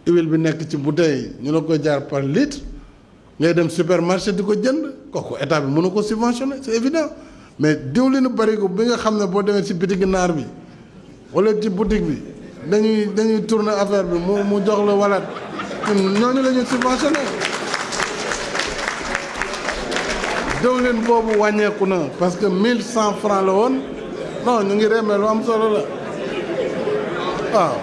S17: huile bi nekk ci bouteille ñu la koy jaar par litre ngay dem supermarché di ko jënd kooku état bi mënu ko subventionné c'est évident mais diwlinu barigo bi nga xam ne boo demee ci bitigi naar bi wala ci boutique bi dañuy tourner affaire bi mu jox la walaat ñooñu la ñuy subventionné diwlin boobu wàññeeku na parce que 1100 francs la woon non ñu ngi remee lu am solo la waaw.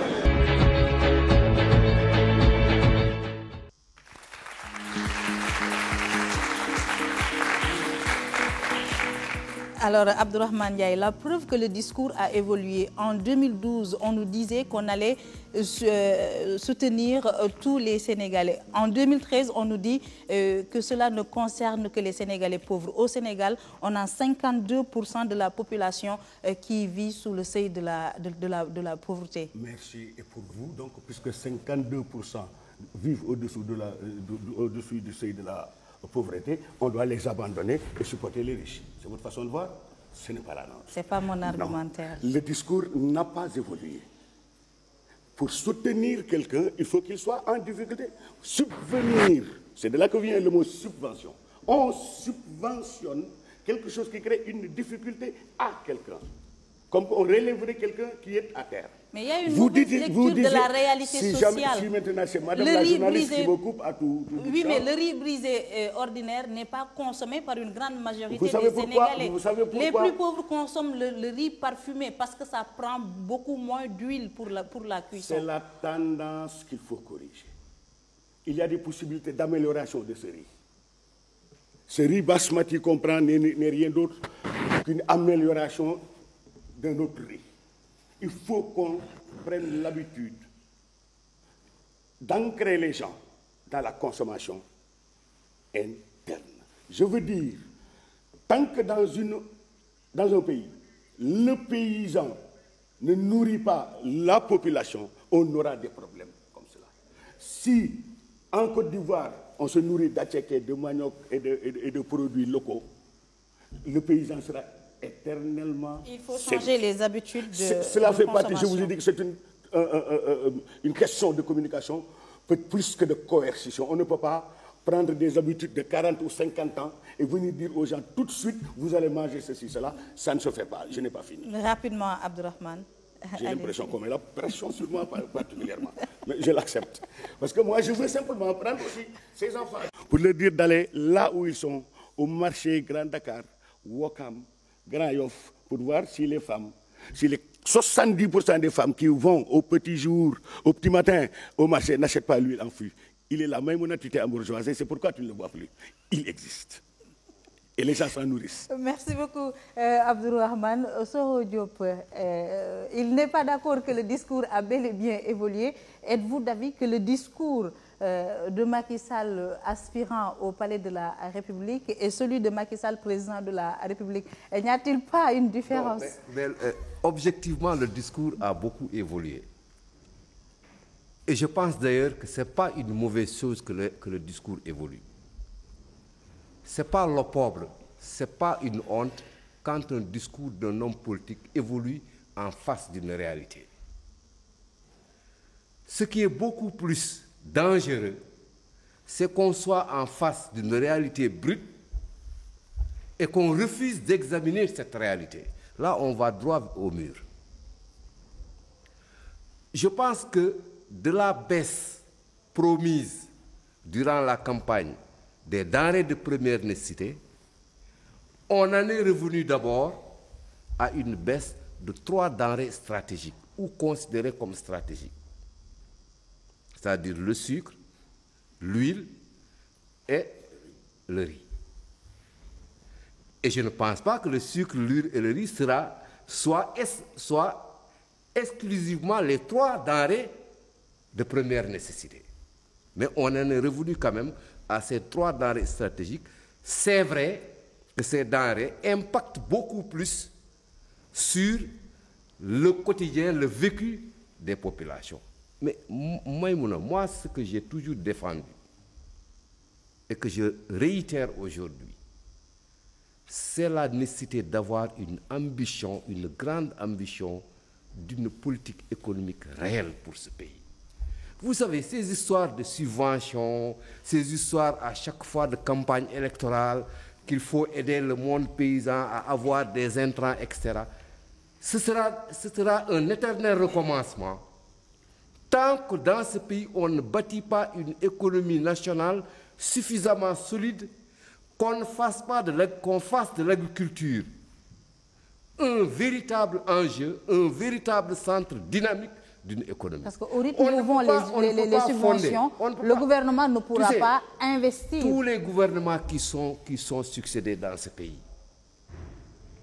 S1: Alors, Abdourahmane Ndiaye, la preuve que le discours a évolué. En 2012, on nous disait qu'on allait soutenir tous les Sénégalais. En 2013, on nous dit que cela ne concerne que les Sénégalais pauvres. Au Sénégal, on a 52% de la population qui vit sous le seuil de la pauvreté.
S16: Merci. Et pour vous, donc, puisque 52% vivent au-dessous du seuil de la pauvreté, on doit les abandonner et supporter les riches. C'est votre façon de voir? Ce n'est pas la nôtre.
S1: Ce n'est pas mon argumentaire.
S16: Non. Le discours n'a pas évolué. Pour soutenir quelqu'un, il faut qu'il soit en difficulté. Subvenir, c'est de là que vient le mot subvention. On subventionne quelque chose qui crée une difficulté à quelqu'un. Comme on relèverait quelqu'un qui est à terre.
S1: Mais il y a une mauvaise lecture de la réalité sociale.
S16: Si maintenant c'est madame la journaliste qui me coupe à tout
S1: oui, mais le riz brisé ordinaire n'est pas consommé par une grande majorité des Sénégalais.
S16: Vous savez pourquoi?
S1: Les plus pauvres consomment le riz parfumé parce que ça prend beaucoup moins d'huile pour la cuisson.
S16: C'est la tendance qu'il faut corriger. Il y a des possibilités d'amélioration de ce riz. Ce riz basmati qu'on prend n'est rien d'autre qu'une amélioration d'un autre riz. Il faut qu'on prenne l'habitude d'ancrer les gens dans la consommation interne. Je veux dire, tant que dans un pays, le paysan ne nourrit pas la population, on aura des problèmes comme cela. Si, en Côte d'Ivoire, on se nourrit d'attiéké, de manioc et de produits locaux, le paysan sera éternellement...
S1: Il faut changer les habitudes de
S16: Cela fait
S1: consommation.
S16: partie, je vous ai dit que c'est une question de communication, plus que de coercition. On ne peut pas prendre des habitudes de 40 ou 50 ans et venir dire aux gens tout de suite, vous allez manger ceci, cela. Ça ne se fait pas. Je n'ai pas fini.
S1: Rapidement, Abdourahmane.
S16: J'ai l'impression qu'on met la pression sur moi particulièrement. Mais je l'accepte. Parce que moi, je veux simplement prendre aussi ces enfants pour leur dire d'aller là où ils sont, au marché Grand Dakar, Ouakam, Grand Yoff, pour voir si les femmes, si les 70% des femmes qui vont au petit jour, au petit matin, au marché, n'achètent pas l'huile en fût. Il est là, même on a tué en bourgeoisie, c'est pourquoi tu ne le vois plus. Il existe. Et les gens s'en nourrissent.
S1: Merci beaucoup, Abdourahmane. Soro Diop, il n'est pas d'accord que le discours a bel et bien évolué. Êtes-vous d'avis que le discours de Macky Sall aspirant au palais de la République et celui de Macky Sall président de la République, n'y a-t-il pas une différence?
S14: Non, mais, objectivement, le discours a beaucoup évolué. Et je pense d'ailleurs que ce n'est pas une mauvaise chose que le discours évolue. Ce n'est pas l'opprobre, ce n'est pas une honte quand un discours d'un homme politique évolue en face d'une réalité. Ce qui est beaucoup plus dangereux, c'est qu'on soit en face d'une réalité brute et qu'on refuse d'examiner cette réalité. Là, on va droit au mur. Je pense que de la baisse promise durant la campagne des denrées de première nécessité, on en est revenu d'abord à une baisse de 3 denrées stratégiques ou considérées comme stratégiques. C'est-à-dire le sucre, l'huile et le riz. Et je ne pense pas que le sucre, l'huile et le riz soient exclusivement les 3 denrées de première nécessité. Mais on en est revenu quand même à ces 3 denrées stratégiques. C'est vrai que ces denrées impactent beaucoup plus sur le quotidien, le vécu des populations. Mais moi, ce que j'ai toujours défendu et que je réitère aujourd'hui, c'est la nécessité d'avoir une ambition, une grande ambition d'une politique économique réelle pour ce pays. Vous savez, ces histoires de subventions, ces histoires à chaque fois de campagne électorale, qu'il faut aider le monde paysan à avoir des intrants, etc., ce sera un éternel recommencement. Tant que dans ce pays, on ne bâtit pas une économie nationale suffisamment solide, qu'on fasse de l'agriculture un véritable enjeu, un véritable centre dynamique d'une économie.
S1: Parce qu'au rythme où vont les subventions, le gouvernement ne pourra pas investir.
S14: Tous les gouvernements qui sont succédés dans ce pays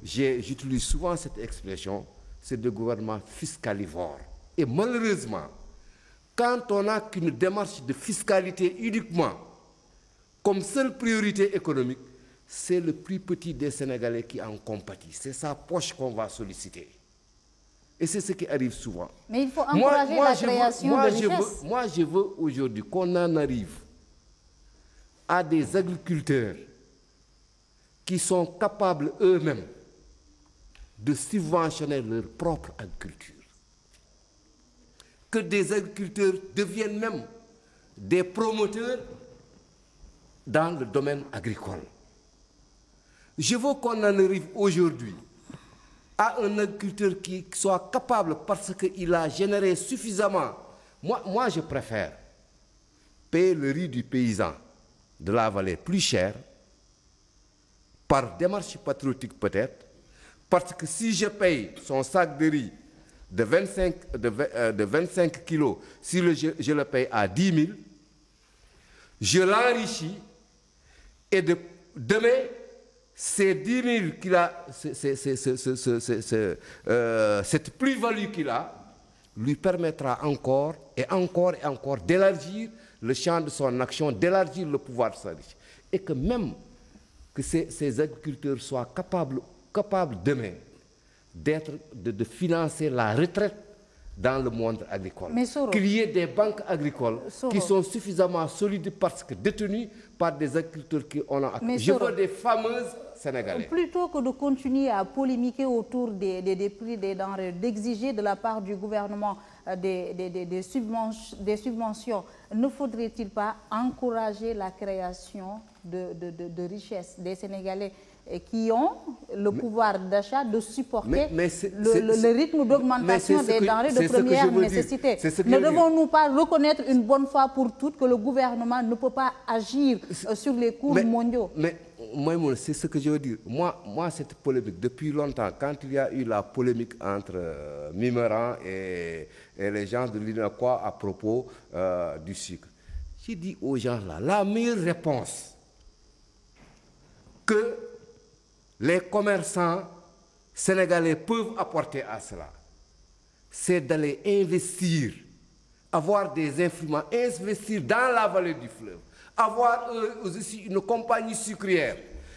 S14: j'utilise souvent cette expression, c'est de gouvernement fiscalivore. Et malheureusement, quand on n'a qu'une démarche de fiscalité uniquement comme seule priorité économique, c'est le plus petit des Sénégalais qui en compatit. C'est sa poche qu'on va solliciter. Et c'est ce qui arrive souvent.
S1: Mais il faut encourager la création de richesse.
S14: Moi, je veux aujourd'hui qu'on en arrive à des agriculteurs qui sont capables eux-mêmes de subventionner leur propre agriculture. Que des agriculteurs deviennent même des promoteurs dans le domaine agricole. Je veux qu'on en arrive aujourd'hui à un agriculteur qui soit capable, parce qu'il a généré suffisamment. Moi, je préfère payer le riz du paysan de la vallée plus cher, par démarche patriotique peut-être, parce que si je paye son sac de riz de 25 kilos, si je le paye à 10 000, je l'enrichis et demain, ces 10 000 qu'il a, cette plus-value qu'il a, lui permettra encore et encore et encore d'élargir le champ de son action, d'élargir le pouvoir de sa richesse. Et que même que ces agriculteurs soient capables demain de financer la retraite dans le monde agricole. Qu'il y ait des banques agricoles qui sont suffisamment solides parce que détenues par des agriculteurs qui en ont accès. Je veux des fameuses Sénégalais.
S1: Plutôt que de continuer à polémiquer autour des prix des denrées, d'exiger de la part du gouvernement des subventions, ne faudrait-il pas encourager la création de richesses des Sénégalais qui ont le pouvoir d'achat de supporter le rythme d'augmentation des denrées de première nécessité. Ne devons-nous pas reconnaître une bonne fois pour toutes que le gouvernement ne peut pas agir sur les cours mondiaux?
S14: Mais moi, c'est ce que je veux dire. Moi, cette polémique, depuis longtemps, quand il y a eu la polémique entre Mimran et les gens de l'INACOA à propos du sucre, j'ai dit aux gens là, la meilleure réponse que les commerçants sénégalais peuvent apporter à cela, c'est d'aller investir, avoir des influents, investir dans la vallée du fleuve, avoir aussi une compagnie sucrière,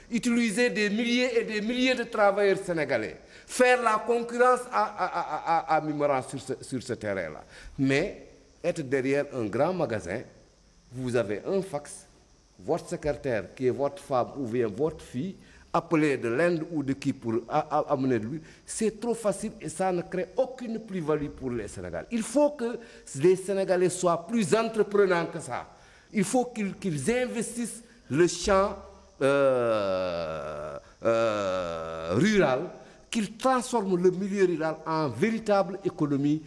S14: utiliser des milliers et des milliers de travailleurs sénégalais, faire la concurrence à Mimran sur ce terrain-là. Mais être derrière un grand magasin, vous avez un fax, votre secrétaire qui est votre femme ou bien votre fille, appelé de l'Inde ou de qui pour amener de lui, c'est trop facile et ça ne crée aucune plus-value pour les Sénégalais. Il faut que les Sénégalais soient plus entreprenants que ça. Il faut qu'ils investissent le champ rural, qu'ils transforment le milieu rural en véritable économie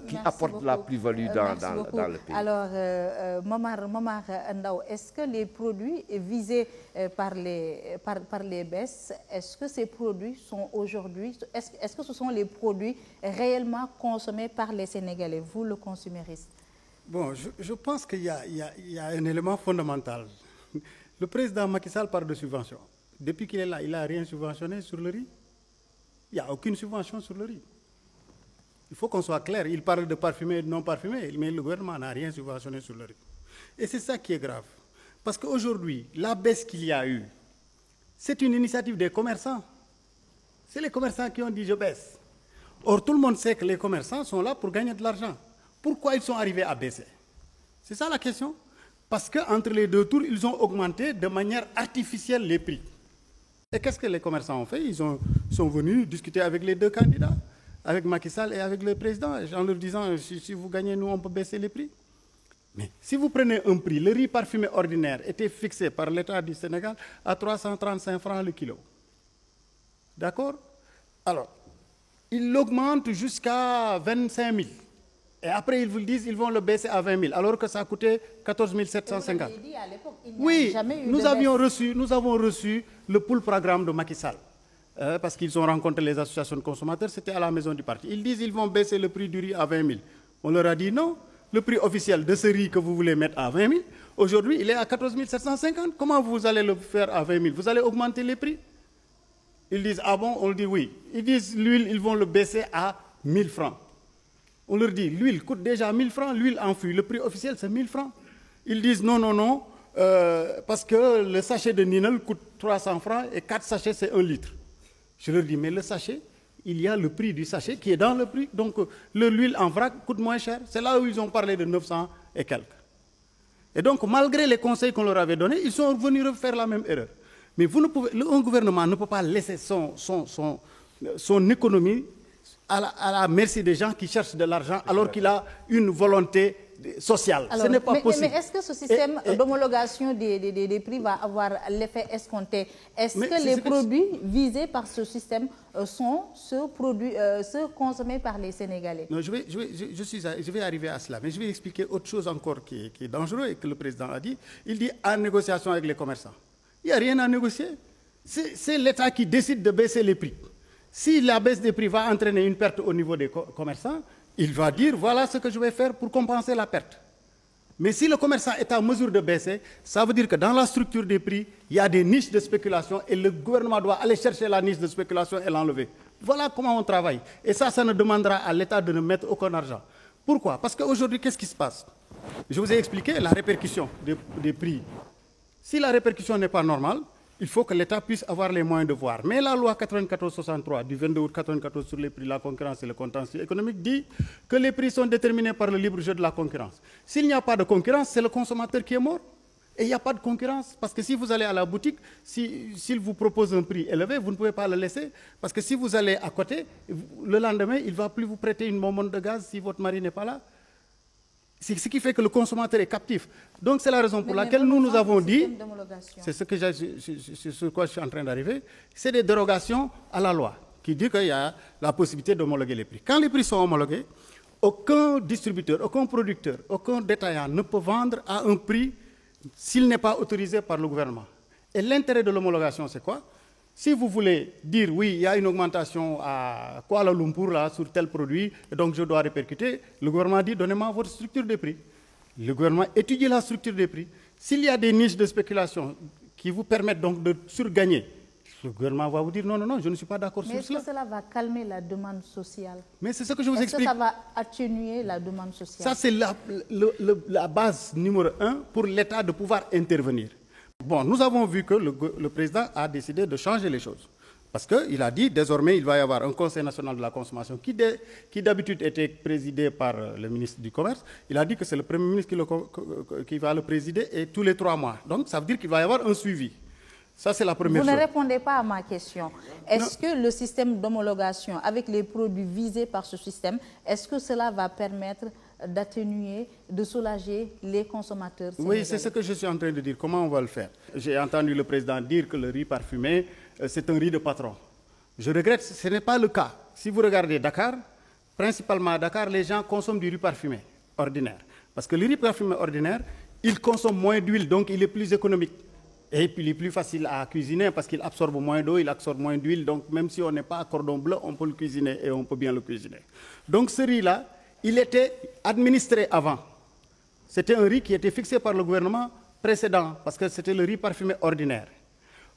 S14: qui apporte la plus-value dans le pays.
S1: Alors, Momar Ndao, est-ce que les produits visés par les baisses, est-ce que ces produits sont aujourd'hui, est-ce que ce sont les produits réellement consommés par les Sénégalais, vous le consumériste?
S12: Bon, je pense qu'il y a un élément fondamental. Le président Macky Sall parle de subvention. Depuis qu'il est là, il n'a rien subventionné sur le riz. Il n'y a aucune subvention sur le riz. Il faut qu'on soit clair. Il parle de parfumé et de non parfumé, mais le gouvernement n'a rien subventionné sur le riz. Et c'est ça qui est grave. Parce qu'aujourd'hui, la baisse qu'il y a eu, c'est une initiative des commerçants. C'est les commerçants qui ont dit « je baisse ». Or, tout le monde sait que les commerçants sont là pour gagner de l'argent. Pourquoi ils sont arrivés à baisser? C'est ça la question. Parce qu'entre les deux tours, ils ont augmenté de manière artificielle les prix. Et qu'est-ce que les commerçants ont fait? Ils sont venus discuter avec les deux candidats, avec Macky Sall et avec le président, en leur disant si vous gagnez, nous, on peut baisser les prix. Mais si vous prenez un prix, le riz parfumé ordinaire était fixé par l'État du Sénégal à 335 francs le kilo. D'accord? Alors, ils l'augmentent jusqu'à 25 000. Et après, ils vous le disent, ils vont le baisser à 20 000, alors que ça coûtait 14 750. Oui, nous avons reçu le pool programme de Macky Sall, parce qu'ils ont rencontré les associations de consommateurs, c'était à la maison du parti. Ils disent qu'ils vont baisser le prix du riz à 20 000. On leur a dit non, le prix officiel de ce riz que vous voulez mettre à 20 000, aujourd'hui, il est à 14 750. Comment vous allez le faire à 20 000? Vous allez augmenter les prix? Ils disent, ah bon, on le dit oui. Ils disent, l'huile, ils vont le baisser à 1000 francs. On leur dit, l'huile coûte déjà 1000 francs, l'huile enfouie, le prix officiel c'est 1000 francs. Ils disent, non, non, non, parce que le sachet de Ninel coûte 300 francs et 4 sachets c'est 1 litre. Je leur dis, mais le sachet, il y a le prix du sachet qui est dans le prix. Donc l'huile en vrac coûte moins cher. C'est là où ils ont parlé de 900 et quelques. Et donc malgré les conseils qu'on leur avait donnés, ils sont venus refaire la même erreur. Mais vous ne pouvez, un gouvernement ne peut pas laisser son économie à la merci des gens qui cherchent de l'argent alors qu'il a une volonté sociale.
S1: Alors,
S12: ce n'est pas possible.
S1: Mais est-ce que ce système d'homologation des prix va avoir l'effet escompté? Est-ce que les produits visés par ce système sont ceux consommés par les Sénégalais?
S12: Non, je vais arriver à cela, mais je vais expliquer autre chose encore qui est dangereux et que le président a dit. Il dit en négociation avec les commerçants. Il n'y a rien à négocier. C'est l'État qui décide de baisser les prix. Si la baisse des prix va entraîner une perte au niveau des commerçants, il va dire voilà ce que je vais faire pour compenser la perte. Mais si le commerçant est en mesure de baisser, ça veut dire que dans la structure des prix, il y a des niches de spéculation et le gouvernement doit aller chercher la niche de spéculation et l'enlever. Voilà comment on travaille. Et ça ne demandera à l'État de ne mettre aucun argent. Pourquoi? Parce qu'aujourd'hui, qu'est-ce qui se passe? Je vous ai expliqué la répercussion des prix. Si la répercussion n'est pas normale, il faut que l'État puisse avoir les moyens de voir. Mais la loi 94-63 du 22 août 94 sur les prix, la concurrence et le contentieux économique dit que les prix sont déterminés par le libre jeu de la concurrence. S'il n'y a pas de concurrence, c'est le consommateur qui est mort. Et il n'y a pas de concurrence. Parce que si vous allez à la boutique, s'il vous propose un prix élevé, vous ne pouvez pas le laisser. Parce que si vous allez à côté, le lendemain, il ne va plus vous prêter une bonbonne de gaz si votre mari n'est pas là. C'est ce qui fait que le consommateur est captif. Donc c'est la raison pour laquelle nous avons dit, c'est ce quoi je suis en train d'arriver, c'est des dérogations à la loi qui dit qu'il y a la possibilité d'homologuer les prix. Quand les prix sont homologués, aucun distributeur, aucun producteur, aucun détaillant ne peut vendre à un prix s'il n'est pas autorisé par le gouvernement. Et l'intérêt de l'homologation, c'est quoi? Si vous voulez dire, oui, il y a une augmentation à Kuala Lumpur là, sur tel produit, et donc je dois répercuter, le gouvernement dit, donnez-moi votre structure de prix. Le gouvernement étudie la structure des prix. S'il y a des niches de spéculation qui vous permettent donc de surgagner, le gouvernement va vous dire, non, non, non, je ne suis pas d'accord sur cela.
S1: Mais est-ce que cela va calmer la demande sociale?
S12: Mais c'est ce que je vous explique.
S1: Est-ce que ça va atténuer la demande sociale?
S12: Ça, c'est la base numéro 1 pour l'État de pouvoir intervenir. Bon, nous avons vu que le président a décidé de changer les choses. Parce qu'il a dit, désormais, il va y avoir un Conseil national de la consommation qui d'habitude était présidé par le ministre du Commerce. Il a dit que c'est le Premier ministre qui va le présider et tous les 3 mois. Donc, ça veut dire qu'il va y avoir un suivi. Ça, c'est la première chose.
S1: Vous ne répondez pas à ma question. Est-ce que le système d'homologation, avec les produits visés par ce système, est-ce que cela va permettre d'atténuer, de soulager les consommateurs sénégalais?
S12: Oui, c'est ce que je suis en train de dire. Comment on va le faire? J'ai entendu le président dire que le riz parfumé, c'est un riz de patron. Je regrette, ce n'est pas le cas. Si vous regardez Dakar, principalement à Dakar, les gens consomment du riz parfumé ordinaire. Parce que le riz parfumé ordinaire, il consomme moins d'huile, donc il est plus économique. Et puis il est plus facile à cuisiner parce qu'il absorbe moins d'eau, il absorbe moins d'huile. Donc même si on n'est pas à cordon bleu, on peut le cuisiner et on peut bien le cuisiner. Donc ce riz-là, il était administré avant. C'était un riz qui était fixé par le gouvernement précédent parce que c'était le riz parfumé ordinaire.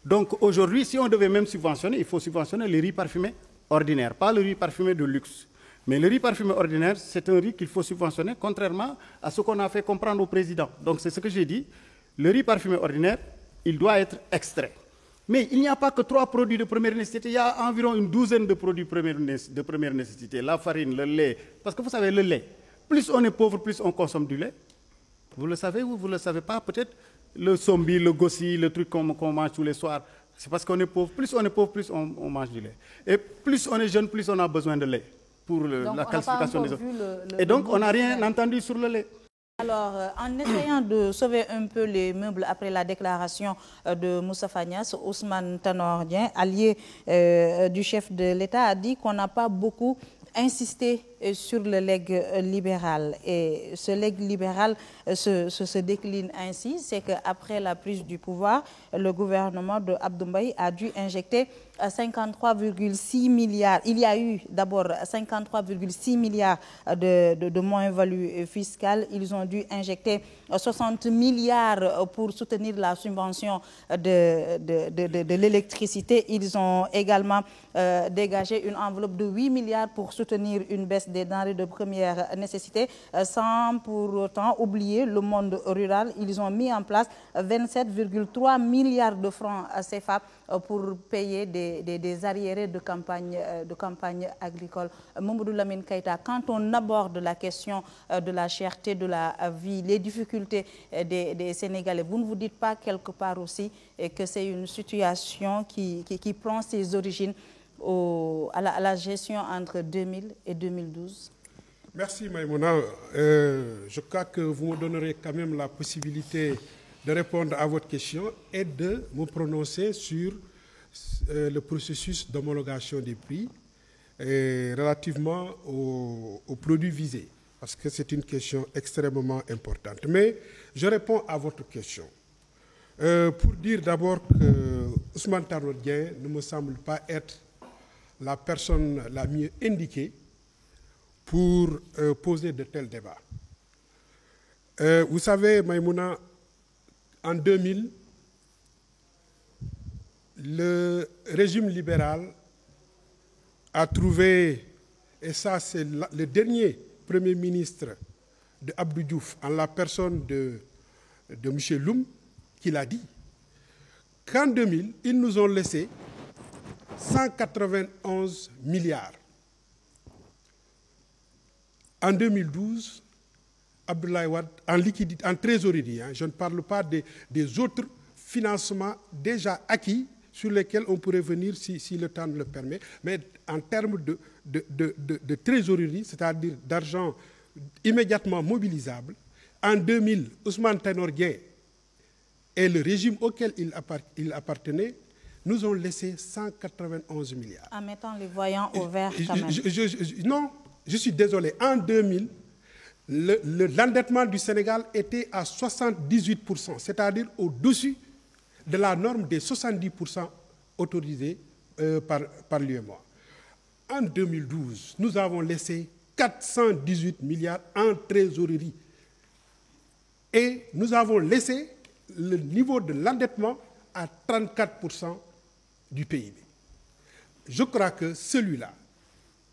S12: Donc aujourd'hui, si on devait même subventionner, il faut subventionner le riz parfumé ordinaire, pas le riz parfumé de luxe. Mais le riz parfumé ordinaire, c'est un riz qu'il faut subventionner, contrairement à ce qu'on a fait comprendre au président. Donc c'est ce que j'ai dit. Le riz parfumé ordinaire, il doit être extrait. Mais il n'y a pas que 3 produits de première nécessité, il y a environ une douzaine de produits de première nécessité. La farine, le lait, parce que vous savez, le lait, plus on est pauvre, plus on consomme du lait. Vous le savez ou vous ne le savez pas, peut-être le sombi, le gossi, le truc qu'on mange tous les soirs, c'est parce qu'on est pauvre. Plus on est pauvre, plus on mange du lait. Et plus on est jeune, plus on a besoin de lait pour la calcification des os. Et donc on n'a rien entendu sur le lait.
S1: Alors, en essayant de sauver un peu les meubles après la déclaration de Moustapha Niasse, Ousmane Tanor Dieng, allié du chef de l'État, a dit qu'on n'a pas beaucoup insisté sur le legs libéral. Et ce legs libéral se décline ainsi, c'est qu'après la prise du pouvoir, le gouvernement de Abdou Mbaye a dû injecter 53,6 milliards. Il y a eu d'abord 53,6 milliards de moins-value fiscale. Ils ont dû injecter 60 milliards pour soutenir la subvention de l'électricité. Ils ont également dégagé une enveloppe de 8 milliards pour soutenir une baisse des denrées de première nécessité, sans pour autant oublier le monde rural. Ils ont mis en place 27,3 milliards de francs CFA pour payer des arriérés de campagne agricole. Mamadou Lamine Keïta, quand on aborde la question de la cherté de la vie, les difficultés des Sénégalais, vous ne vous dites pas quelque part aussi que c'est une situation qui prend ses origines à la gestion entre 2000 et 2012?
S15: Merci Maïmouna. Je crois que vous me donnerez quand même la possibilité de répondre à votre question et de me prononcer sur le processus d'homologation des prix relativement aux produits visés, parce que c'est une question extrêmement importante. Mais je réponds à votre question. Pour dire d'abord que Ousmane Tanor Dieng ne me semble pas être la personne la mieux indiquée pour poser de tels débats. Vous savez, Maïmouna, en 2000, le régime libéral a trouvé, et ça c'est le dernier Premier ministre de Abdou Diouf, en la personne de M. Loum, qui l'a dit, qu'en 2000, ils nous ont laissé 191 milliards. En 2012, Abdoulaye Wade, en liquidité, en trésorerie, je ne parle pas des autres financements déjà acquis sur lesquels on pourrait venir si le temps le permet, mais en termes de trésorerie, c'est-à-dire d'argent immédiatement mobilisable, en 2000, Ousmane Tanor Dieng et le régime auquel il appartenait nous ont laissé 191 milliards.
S1: En mettant les voyants au vert quand même.
S15: Non, je suis désolé. En 2000, l'endettement du Sénégal était à 78%, c'est-à-dire au-dessus de la norme des 70% autorisés par l'UEMOA. En 2012, nous avons laissé 418 milliards en trésorerie. Et nous avons laissé le niveau de l'endettement à 34% du PIB. Je crois que celui-là,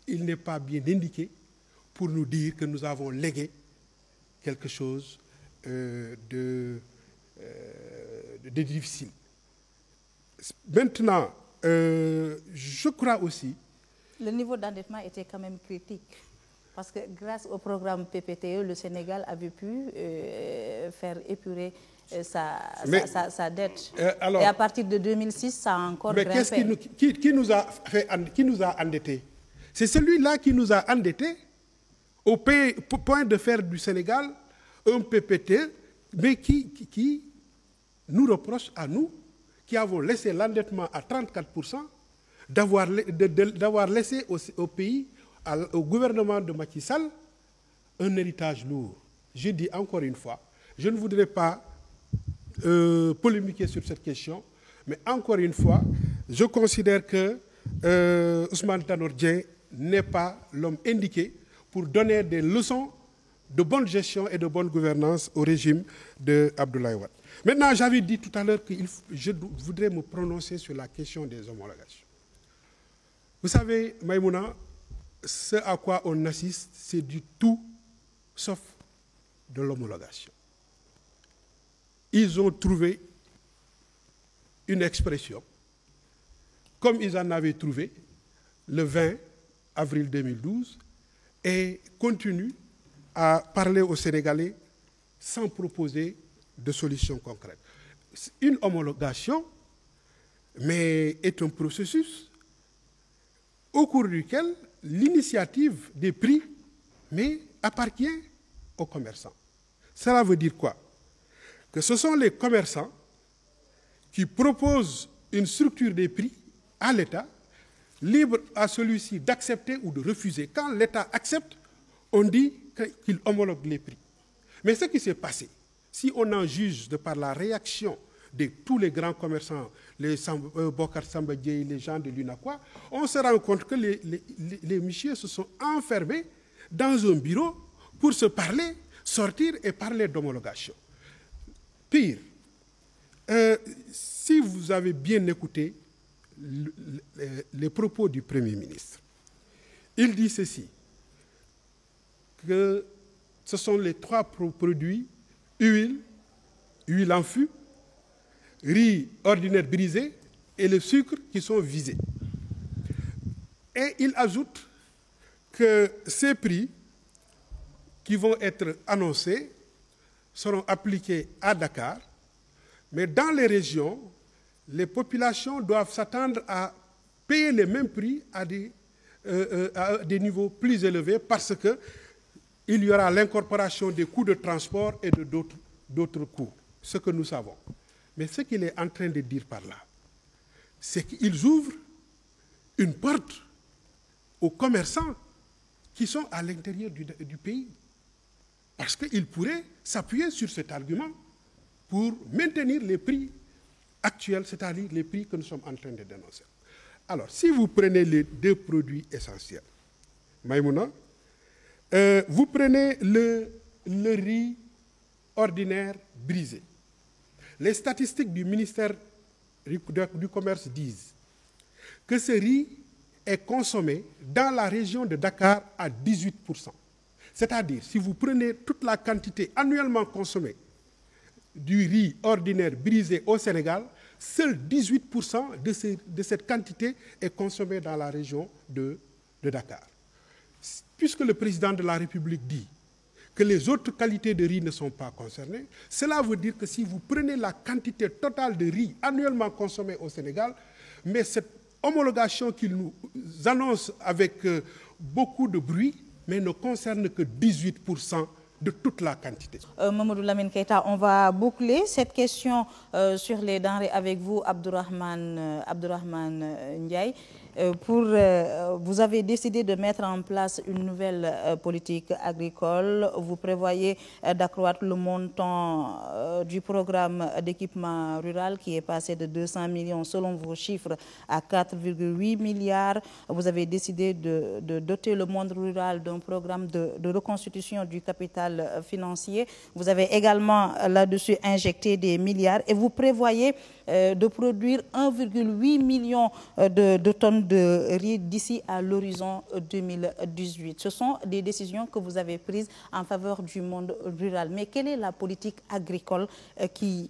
S15: il n'est pas bien indiqué pour nous dire que nous avons légué quelque chose de difficile. Maintenant, je crois aussi...
S1: Le niveau d'endettement était quand même critique, parce que grâce au programme PPTE, le Sénégal avait pu faire épurer sa dette. Et à partir de 2006, ça a encore grimpé.
S15: Mais qui nous a endettés? C'est celui-là qui nous a endettés au point de faire du Sénégal un PPT, mais qui nous reproche à nous, qui avons laissé l'endettement à 34%, d'avoir laissé au pays, au gouvernement de Macky Sall, un héritage lourd. Je dis encore une fois, je ne voudrais pas polémiquer sur cette question, mais encore une fois, je considère que Ousmane Tanor Dieng n'est pas l'homme indiqué pour donner des leçons de bonne gestion et de bonne gouvernance au régime de Abdoulaye Wade. Maintenant, j'avais dit tout à l'heure que je voudrais me prononcer sur la question des homologations. Vous savez, Maïmouna, ce à quoi on assiste, c'est du tout sauf de l'homologation. Ils ont trouvé une expression, comme ils en avaient trouvé le 20 avril 2012, et continuent à parler aux Sénégalais sans proposer de solutions concrètes. Une homologation, mais est un processus au cours duquel l'initiative des prix appartient aux commerçants. Cela veut dire quoi? Que ce sont les commerçants qui proposent une structure des prix à l'État, libre à celui-ci d'accepter ou de refuser. Quand l'État accepte, on dit qu'il homologue les prix. Mais ce qui s'est passé, si on en juge de par la réaction de tous les grands commerçants, les Bokar Samba Dièye, les gens de l'UNACOIS, on se rend compte que les messieurs se sont enfermés dans un bureau pour se parler, sortir et parler d'homologation. Pire, si vous avez bien écouté les propos du Premier ministre, il dit ceci, que ce sont les 3 produits, huile en fût, riz ordinaire brisé et le sucre qui sont visés. Et il ajoute que ces prix qui vont être annoncés seront appliqués à Dakar, mais dans les régions, les populations doivent s'attendre à payer les mêmes prix à des niveaux plus élevés parce qu'il y aura l'incorporation des coûts de transport et d'autres coûts, ce que nous savons. Mais ce qu'il est en train de dire par là, c'est qu'ils ouvrent une porte aux commerçants qui sont à l'intérieur du pays. Parce qu'ils pourraient s'appuyer sur cet argument pour maintenir les prix actuels, c'est-à-dire les prix que nous sommes en train de dénoncer. Alors, si vous prenez les 2 produits essentiels, Maïmouna, vous prenez le riz ordinaire brisé. Les statistiques du ministère du Commerce disent que ce riz est consommé dans la région de Dakar à 18%. C'est-à-dire, si vous prenez toute la quantité annuellement consommée du riz ordinaire brisé au Sénégal, seul 18% de cette quantité est consommée dans la région de Dakar. Puisque le président de la République dit que les autres qualités de riz ne sont pas concernées, cela veut dire que si vous prenez la quantité totale de riz annuellement consommée au Sénégal, mais cette homologation qu'il nous annonce avec beaucoup de bruit, mais ne concerne que 18% de toute la quantité.
S1: Mamadou Lamine Keita, on va boucler cette question sur les denrées avec vous, Abdourahmane Ndiaye. Vous avez décidé de mettre en place une nouvelle politique agricole. Vous prévoyez d'accroître le montant du programme d'équipement rural qui est passé de 200 millions selon vos chiffres à 4,8 milliards. Vous avez décidé de doter le monde rural d'un programme de reconstitution du capital financier. Vous avez également là-dessus injecté des milliards et vous prévoyez de produire 1,8 million de tonnes de riz d'ici à l'horizon 2018. Ce sont des décisions que vous avez prises en faveur du monde rural. Mais quelle est la politique agricole qui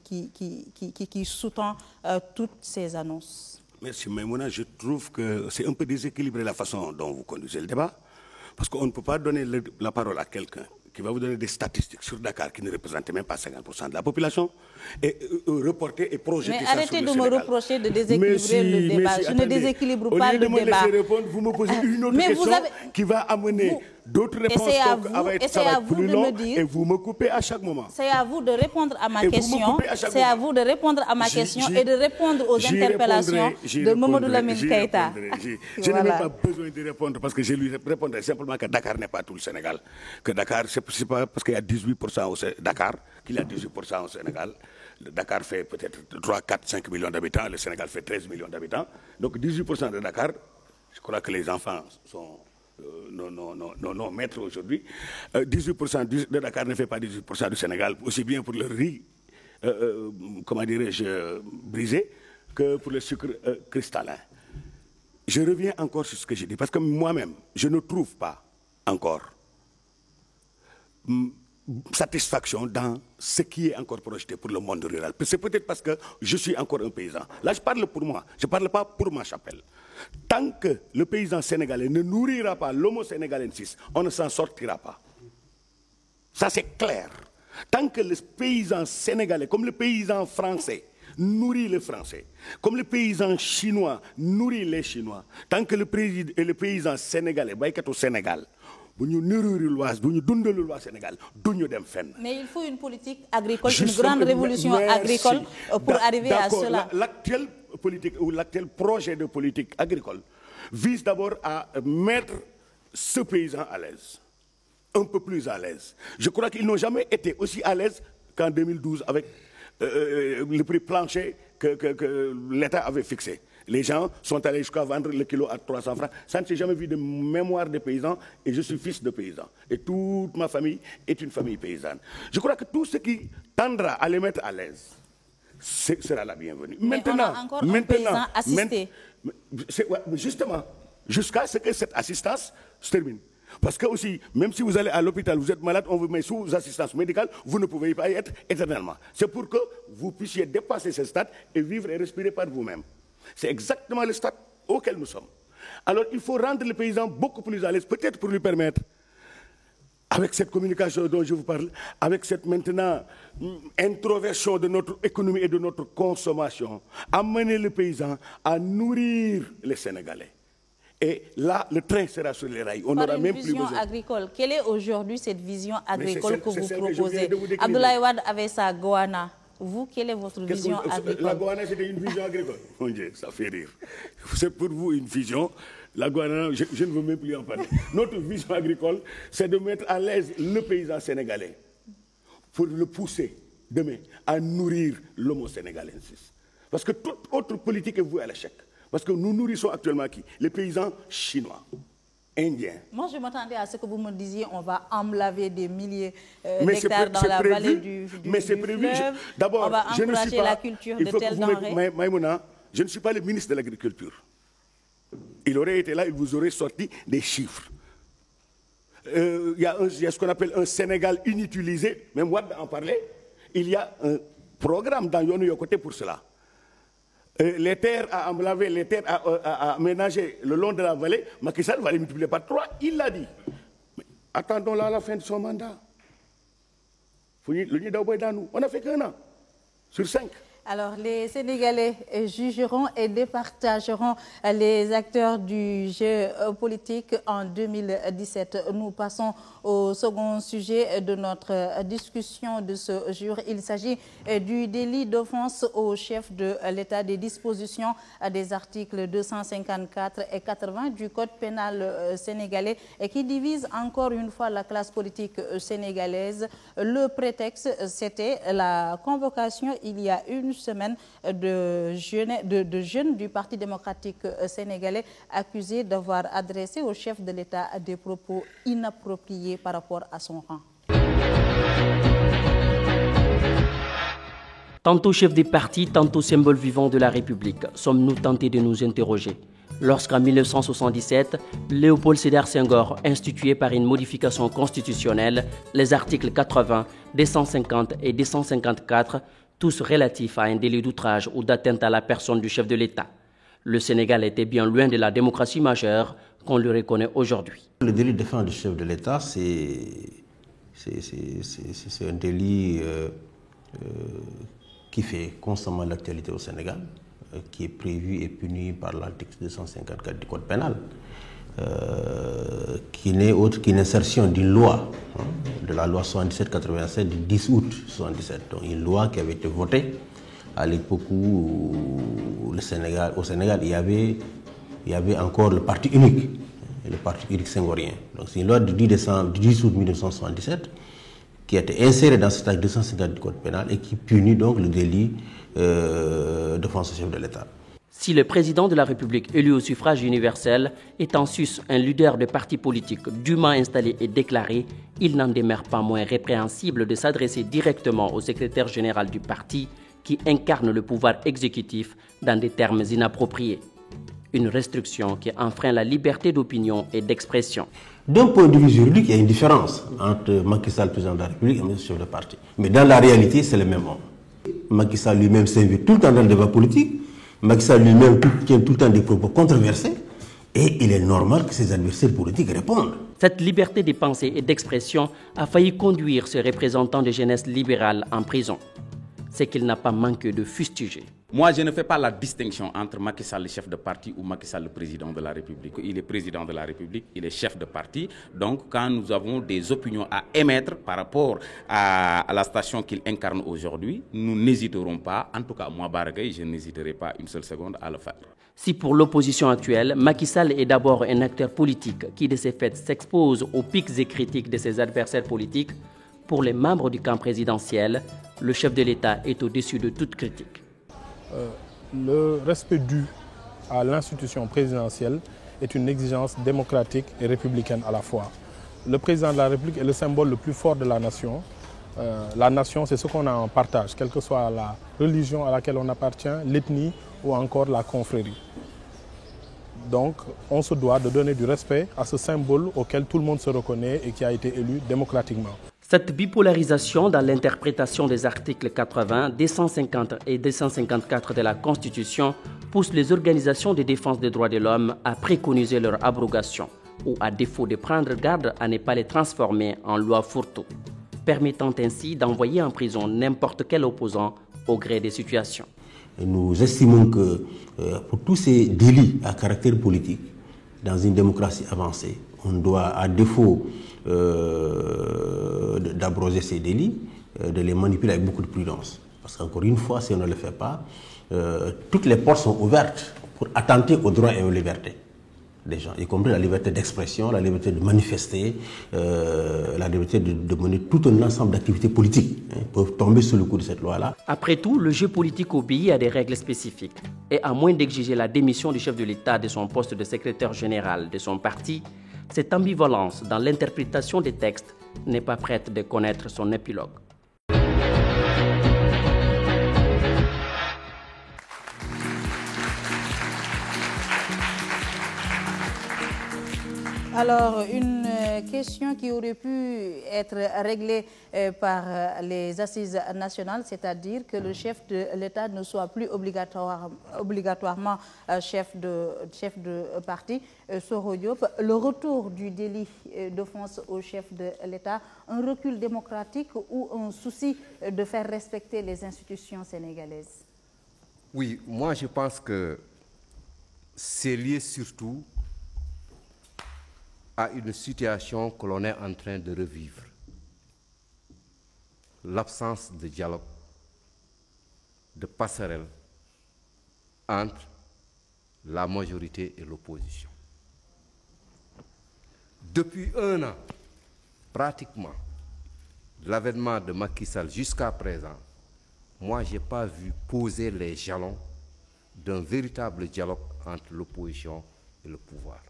S1: sous-tend toutes ces annonces?
S16: Merci Maïmouna. Je trouve que c'est un peu déséquilibré la façon dont vous conduisez le débat, parce qu'on ne peut pas donner la parole à quelqu'un qui va vous donner des statistiques sur Dakar qui ne représentent même pas 50% de la population et reporter et projeter
S1: mais
S16: ça
S1: arrêtez
S16: sur le
S1: de
S16: Sénégal.
S1: me reprocher de déséquilibrer le débat. Je ne déséquilibre pas le débat.
S16: Au lieu de me laisser répondre, vous me posez une autre question qui va amener d'autres réponses. Ça va être plus long et vous me coupez à chaque moment.
S1: C'est à vous de répondre à ma question. C'est à vous de répondre à ma question et de répondre aux interpellations de Mamadou Lamine Keita.
S16: Je n'ai même pas besoin de répondre parce que je lui répondrai simplement que Dakar n'est pas tout le Sénégal. Que Dakar, c'est pas parce qu'il y a 18% au Dakar qu'il y a 18% au Sénégal. Le Dakar fait peut-être 3, 4, 5 millions d'habitants. Le Sénégal fait 13 millions d'habitants. Donc 18% de Dakar, je crois que les enfants sont nos maîtres aujourd'hui. 18% de Dakar ne fait pas 18% du Sénégal, aussi bien pour le riz, comment dirais-je, brisé, que pour le sucre cristallin. Je reviens encore sur ce que j'ai dit, parce que moi-même, je ne trouve pas encore satisfaction dans ce qui est encore projeté pour le monde rural. C'est peut-être parce que je suis encore un paysan. Là, je parle pour moi, je ne parle pas pour ma chapelle. Tant que le paysan sénégalais ne nourrira pas l'homo sénégalensis, on ne s'en sortira pas. Ça, c'est clair. Tant que le paysan sénégalais, comme le paysan français, nourrit les Français, comme le paysan chinois nourrit les Chinois, tant que le paysan sénégalais, baykat au Sénégal,
S1: Mais il faut une politique agricole, une grande révolution agricole pour arriver à cela.
S16: L'actuelle politique ou l'actuel projet de politique agricole vise d'abord à mettre ce paysan à l'aise, un peu plus à l'aise. Je crois qu'ils n'ont jamais été aussi à l'aise qu'en 2012 avec le prix plancher que l'État avait fixé. Les gens sont allés jusqu'à vendre le kilo à 300 francs. Ça ne s'est jamais vu de mémoire de paysans et je suis fils de paysan. Et toute ma famille est une famille paysanne. Je crois que tout ce qui tendra à les mettre à l'aise sera la bienvenue.
S1: Mais on a encore un paysan assisté.
S16: Justement, jusqu'à ce que cette assistance se termine. Parce que aussi, même si vous allez à l'hôpital, vous êtes malade, on vous met sous assistance médicale, vous ne pouvez pas y être éternellement. C'est pour que vous puissiez dépasser ce stade et vivre et respirer par vous-même. C'est exactement le stade auquel nous sommes. Alors il faut rendre le paysan beaucoup plus à l'aise, peut-être pour lui permettre, avec cette communication dont je vous parle, avec cette maintenant introversion de notre économie et de notre consommation, amener le paysan à nourrir les Sénégalais. Et là, le train sera sur les rails. On n'aura même plus besoin.
S1: Agricole. Quelle est aujourd'hui cette vision agricole que vous proposez? Abdoulaye Wade avait sa goana. Vous, quelle est votre vision agricole?
S16: La goana, c'était une vision agricole. Mon Dieu, ça fait rire. C'est pour vous une vision. La goana, je ne veux même plus en parler. Notre vision agricole, c'est de mettre à l'aise le paysan sénégalais pour le pousser demain à nourrir l'homo sénégalensis. Parce que toute autre politique est vouée à l'échec. Parce que nous nourrissons actuellement qui? Les paysans chinois, indiens.
S1: Moi, je m'attendais à ce que vous me disiez on va emblaver des milliers d'hectares dans la vallée du
S16: Mais c'est prévu.
S1: D'abord, on va encourager la culture de telles denrées.
S16: Maïmouna, je ne suis pas le ministre de l'Agriculture. Il aurait été là, il vous aurait sorti des chiffres. Il y a ce qu'on appelle un Sénégal inutilisé, même Wade en parlait. Il y a un programme dans Yonou Yokote pour cela. Les terres à emblaver, les terres à aménager le long de la vallée, Macky Sall va les multiplier par 3, il l'a dit. Mais attendons-la à la fin de son mandat. On a fait qu'un an sur 5.
S1: Alors, les Sénégalais jugeront et départageront les acteurs du jeu politique en 2017. Nous passons au second sujet de notre discussion de ce jour. Il s'agit du délit d'offense au chef de l'État, des dispositions des articles 254 et 80 du Code pénal sénégalais et qui divise encore une fois la classe politique sénégalaise. Le prétexte, c'était la convocation il y a une semaine de jeunes du Parti démocratique sénégalais accusés d'avoir adressé au chef de l'État des propos inappropriés par rapport à son rang.
S18: Tantôt chef des partis, tantôt symbole vivant de la République, sommes-nous tentés de nous interroger. Lorsqu'en 1977, Léopold Sédar Senghor instituait par une modification constitutionnelle les articles 80, 250 et 254, tous relatifs à un délit d'outrage ou d'atteinte à la personne du chef de l'État. Le Sénégal était bien loin de la démocratie majeure qu'on lui reconnaît aujourd'hui.
S19: Le délit de défense du chef de l'État, c'est un délit qui fait constamment l'actualité au Sénégal, qui est prévu et puni par l'article 254 du Code pénal, qui n'est autre qu'une insertion d'une loi, de la loi 77-87 du 10 août 77, donc une loi qui avait été votée à l'époque où au Sénégal il y avait encore le parti unique, le parti unique senghorien. Donc c'est une loi du 10 août 1977 qui a été insérée dans cet article 250 du Code pénal et qui punit donc le délit d'offense au chef de l'État.
S18: Si le président de la République élu au suffrage universel est en sus un leader de parti politique dûment installé et déclaré, il n'en demeure pas moins répréhensible de s'adresser directement au secrétaire général du parti qui incarne le pouvoir exécutif dans des termes inappropriés. Une restriction qui enfreint la liberté d'opinion et d'expression.
S19: D'un point de vue juridique, il y a une différence entre Macky Sall, président de la République, et le chef de parti. Mais dans la réalité, c'est le même homme. Macky Sall lui-même s'invite tout le temps dans le débat politique. Macky Sall lui-même tient tout le temps des propos controversés et il est normal que ses adversaires politiques répondent.
S18: Cette liberté de pensée et d'expression a failli conduire ce représentant de jeunesse libérale en prison. C'est qu'il n'a pas manqué de fustiger.
S20: Moi, je ne fais pas la distinction entre Macky Sall, le chef de parti, ou Macky Sall, le président de la République. Il est président de la République, il est chef de parti. Donc, quand nous avons des opinions à émettre par rapport à la station qu'il incarne aujourd'hui, nous n'hésiterons pas, en tout cas moi, Baragay, je n'hésiterai pas une seule seconde à le faire.
S18: Si pour l'opposition actuelle, Macky Sall est d'abord un acteur politique qui, de ses faits, s'expose aux pics et critiques de ses adversaires politiques, pour les membres du camp présidentiel, le chef de l'État est au-dessus de toute critique.
S21: le respect dû à l'institution présidentielle est une exigence démocratique et républicaine à la fois. Le président de la République est le symbole le plus fort de la nation. La nation, c'est ce qu'on a en partage, quelle que soit la religion à laquelle on appartient, l'ethnie ou encore la confrérie. Donc, on se doit de donner du respect à ce symbole auquel tout le monde se reconnaît et qui a été élu démocratiquement.
S18: Cette bipolarisation dans l'interprétation des articles 80, 250 et 254 de la Constitution pousse les organisations de défense des droits de l'homme à préconiser leur abrogation ou, à défaut de prendre garde, à ne pas les transformer en loi fourre-tout, permettant ainsi d'envoyer en prison n'importe quel opposant au gré des situations.
S19: Et nous estimons que pour tous ces délits à caractère politique, dans une démocratie avancée, on doit, à défaut d'abroger ces délits, de les manipuler avec beaucoup de prudence. Parce qu'encore une fois, si on ne le fait pas, toutes les portes sont ouvertes pour attenter aux droits et aux libertés des gens, y compris la liberté d'expression, la liberté de manifester, la liberté de mener tout un ensemble d'activités politiques peuvent tomber sous le coup de cette loi-là.
S18: Après tout, le jeu politique au pays a des règles spécifiques. Et à moins d'exiger la démission du chef de l'État de son poste de secrétaire général de son parti, cette ambivalence dans l'interprétation des textes n'est pas prête de connaître son épilogue.
S1: Alors, une question qui aurait pu être réglée par les assises nationales, c'est-à-dire que le chef de l'État ne soit plus obligatoirement chef de parti. Soro Diop, le retour du délit d'offense au chef de l'État, un recul démocratique ou un souci de faire respecter les institutions sénégalaises?
S14: Oui, moi je pense que c'est lié surtout à une situation que l'on est en train de revivre. L'absence de dialogue, de passerelle entre la majorité et l'opposition. Depuis un an, pratiquement, de l'avènement de Macky Sall jusqu'à présent, moi, je n'ai pas vu poser les jalons d'un véritable dialogue entre l'opposition et le pouvoir.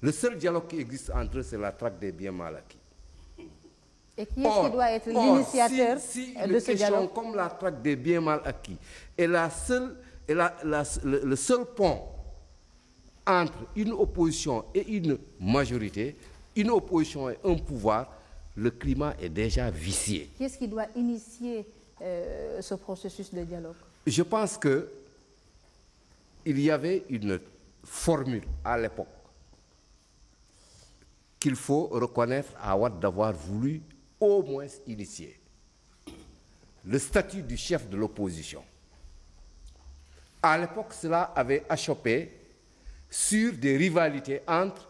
S14: Le seul dialogue qui existe entre eux, c'est la traque des biens mal acquis.
S1: Et qui est-ce qui doit être l'initiateur de ce dialogue?
S14: Comme la traque des biens mal acquis est le seul pont entre une opposition et une majorité, une opposition et un pouvoir, le climat est déjà vicié.
S1: Qui est-ce qui doit initier ce processus de dialogue?
S14: Je pense qu'il y avait une formule à l'époque qu'il faut reconnaître à Wade d'avoir voulu au moins initier. Le statut du chef de l'opposition. À l'époque, cela avait achoppé sur des rivalités entre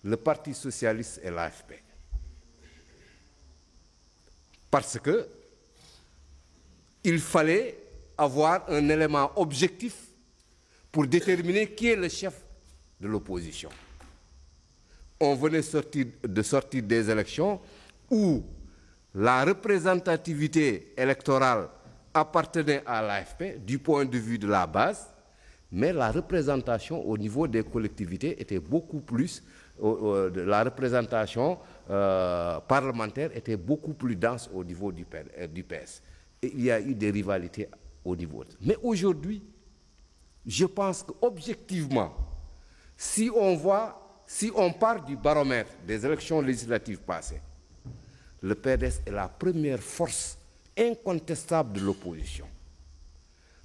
S14: le Parti socialiste et l'AFP. Parce que il fallait avoir un élément objectif pour déterminer qui est le chef de l'opposition. On venait de sortir des élections où la représentativité électorale appartenait à l'AFP du point de vue de la base, mais la représentation au niveau des collectivités était beaucoup plus, la représentation parlementaire était beaucoup plus dense au niveau du PS. Et il y a eu des rivalités au niveau. Mais aujourd'hui, je pense qu'objectivement, si on part du baromètre des élections législatives passées, le PDS est la première force incontestable de l'opposition.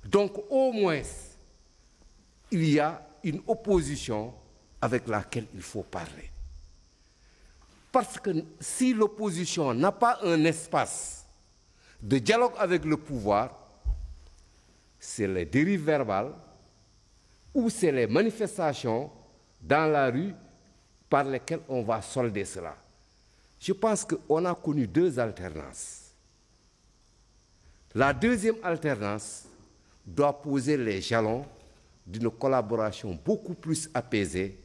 S14: Donc au moins, il y a une opposition avec laquelle il faut parler. Parce que si l'opposition n'a pas un espace de dialogue avec le pouvoir, c'est les dérives verbales ou c'est les manifestations dans la rue par lesquelles on va solder cela. Je pense qu'on a connu deux alternances. La deuxième alternance doit poser les jalons d'une collaboration beaucoup plus apaisée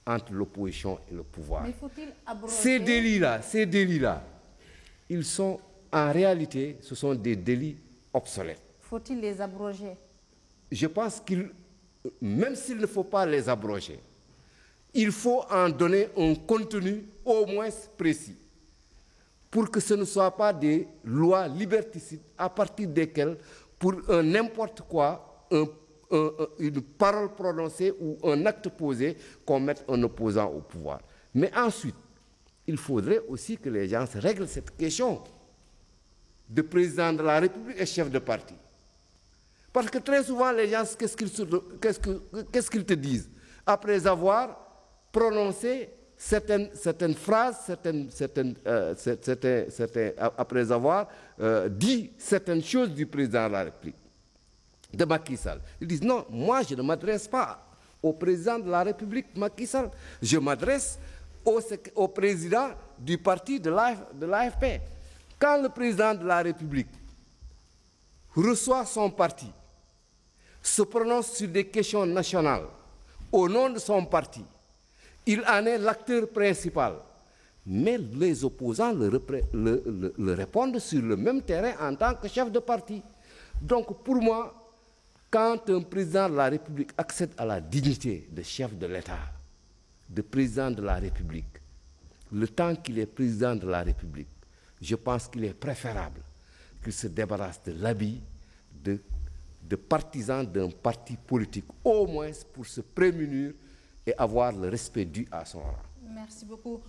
S14: entre l'opposition et le pouvoir.
S1: Mais faut-il abroger...
S14: Ces délits-là, ils sont, en réalité, ce sont des délits obsolètes.
S1: Faut-il les abroger?
S14: je pense qu'il, même s'il ne faut pas les abroger, il faut en donner un contenu au moins précis pour que ce ne soit pas des lois liberticides à partir desquelles, pour un n'importe quoi, une parole prononcée ou un acte posé, qu'on mette un opposant au pouvoir. Mais ensuite, il faudrait aussi que les gens règlent cette question de président de la République et chef de parti. Parce que très souvent, les gens, qu'est-ce qu'ils te disent? Après avoir prononcé certaines phrases, après avoir dit certaines choses du président de la République, de Macky Sall. Ils disent non, moi je ne m'adresse pas au président de la République Macky Sall, je m'adresse au président du parti de l'AFP. Quand le président de la République reçoit son parti, se prononce sur des questions nationales au nom de son parti, il en est l'acteur principal. Mais les opposants le répondent sur le même terrain en tant que chef de parti. Donc pour moi, quand un président de la République accède à la dignité de chef de l'État, de président de la République, le temps qu'il est président de la République, je pense qu'il est préférable qu'il se débarrasse de l'habit de partisan d'un parti politique, au moins pour se prémunir et avoir le respect dû à son rang.
S1: Merci beaucoup.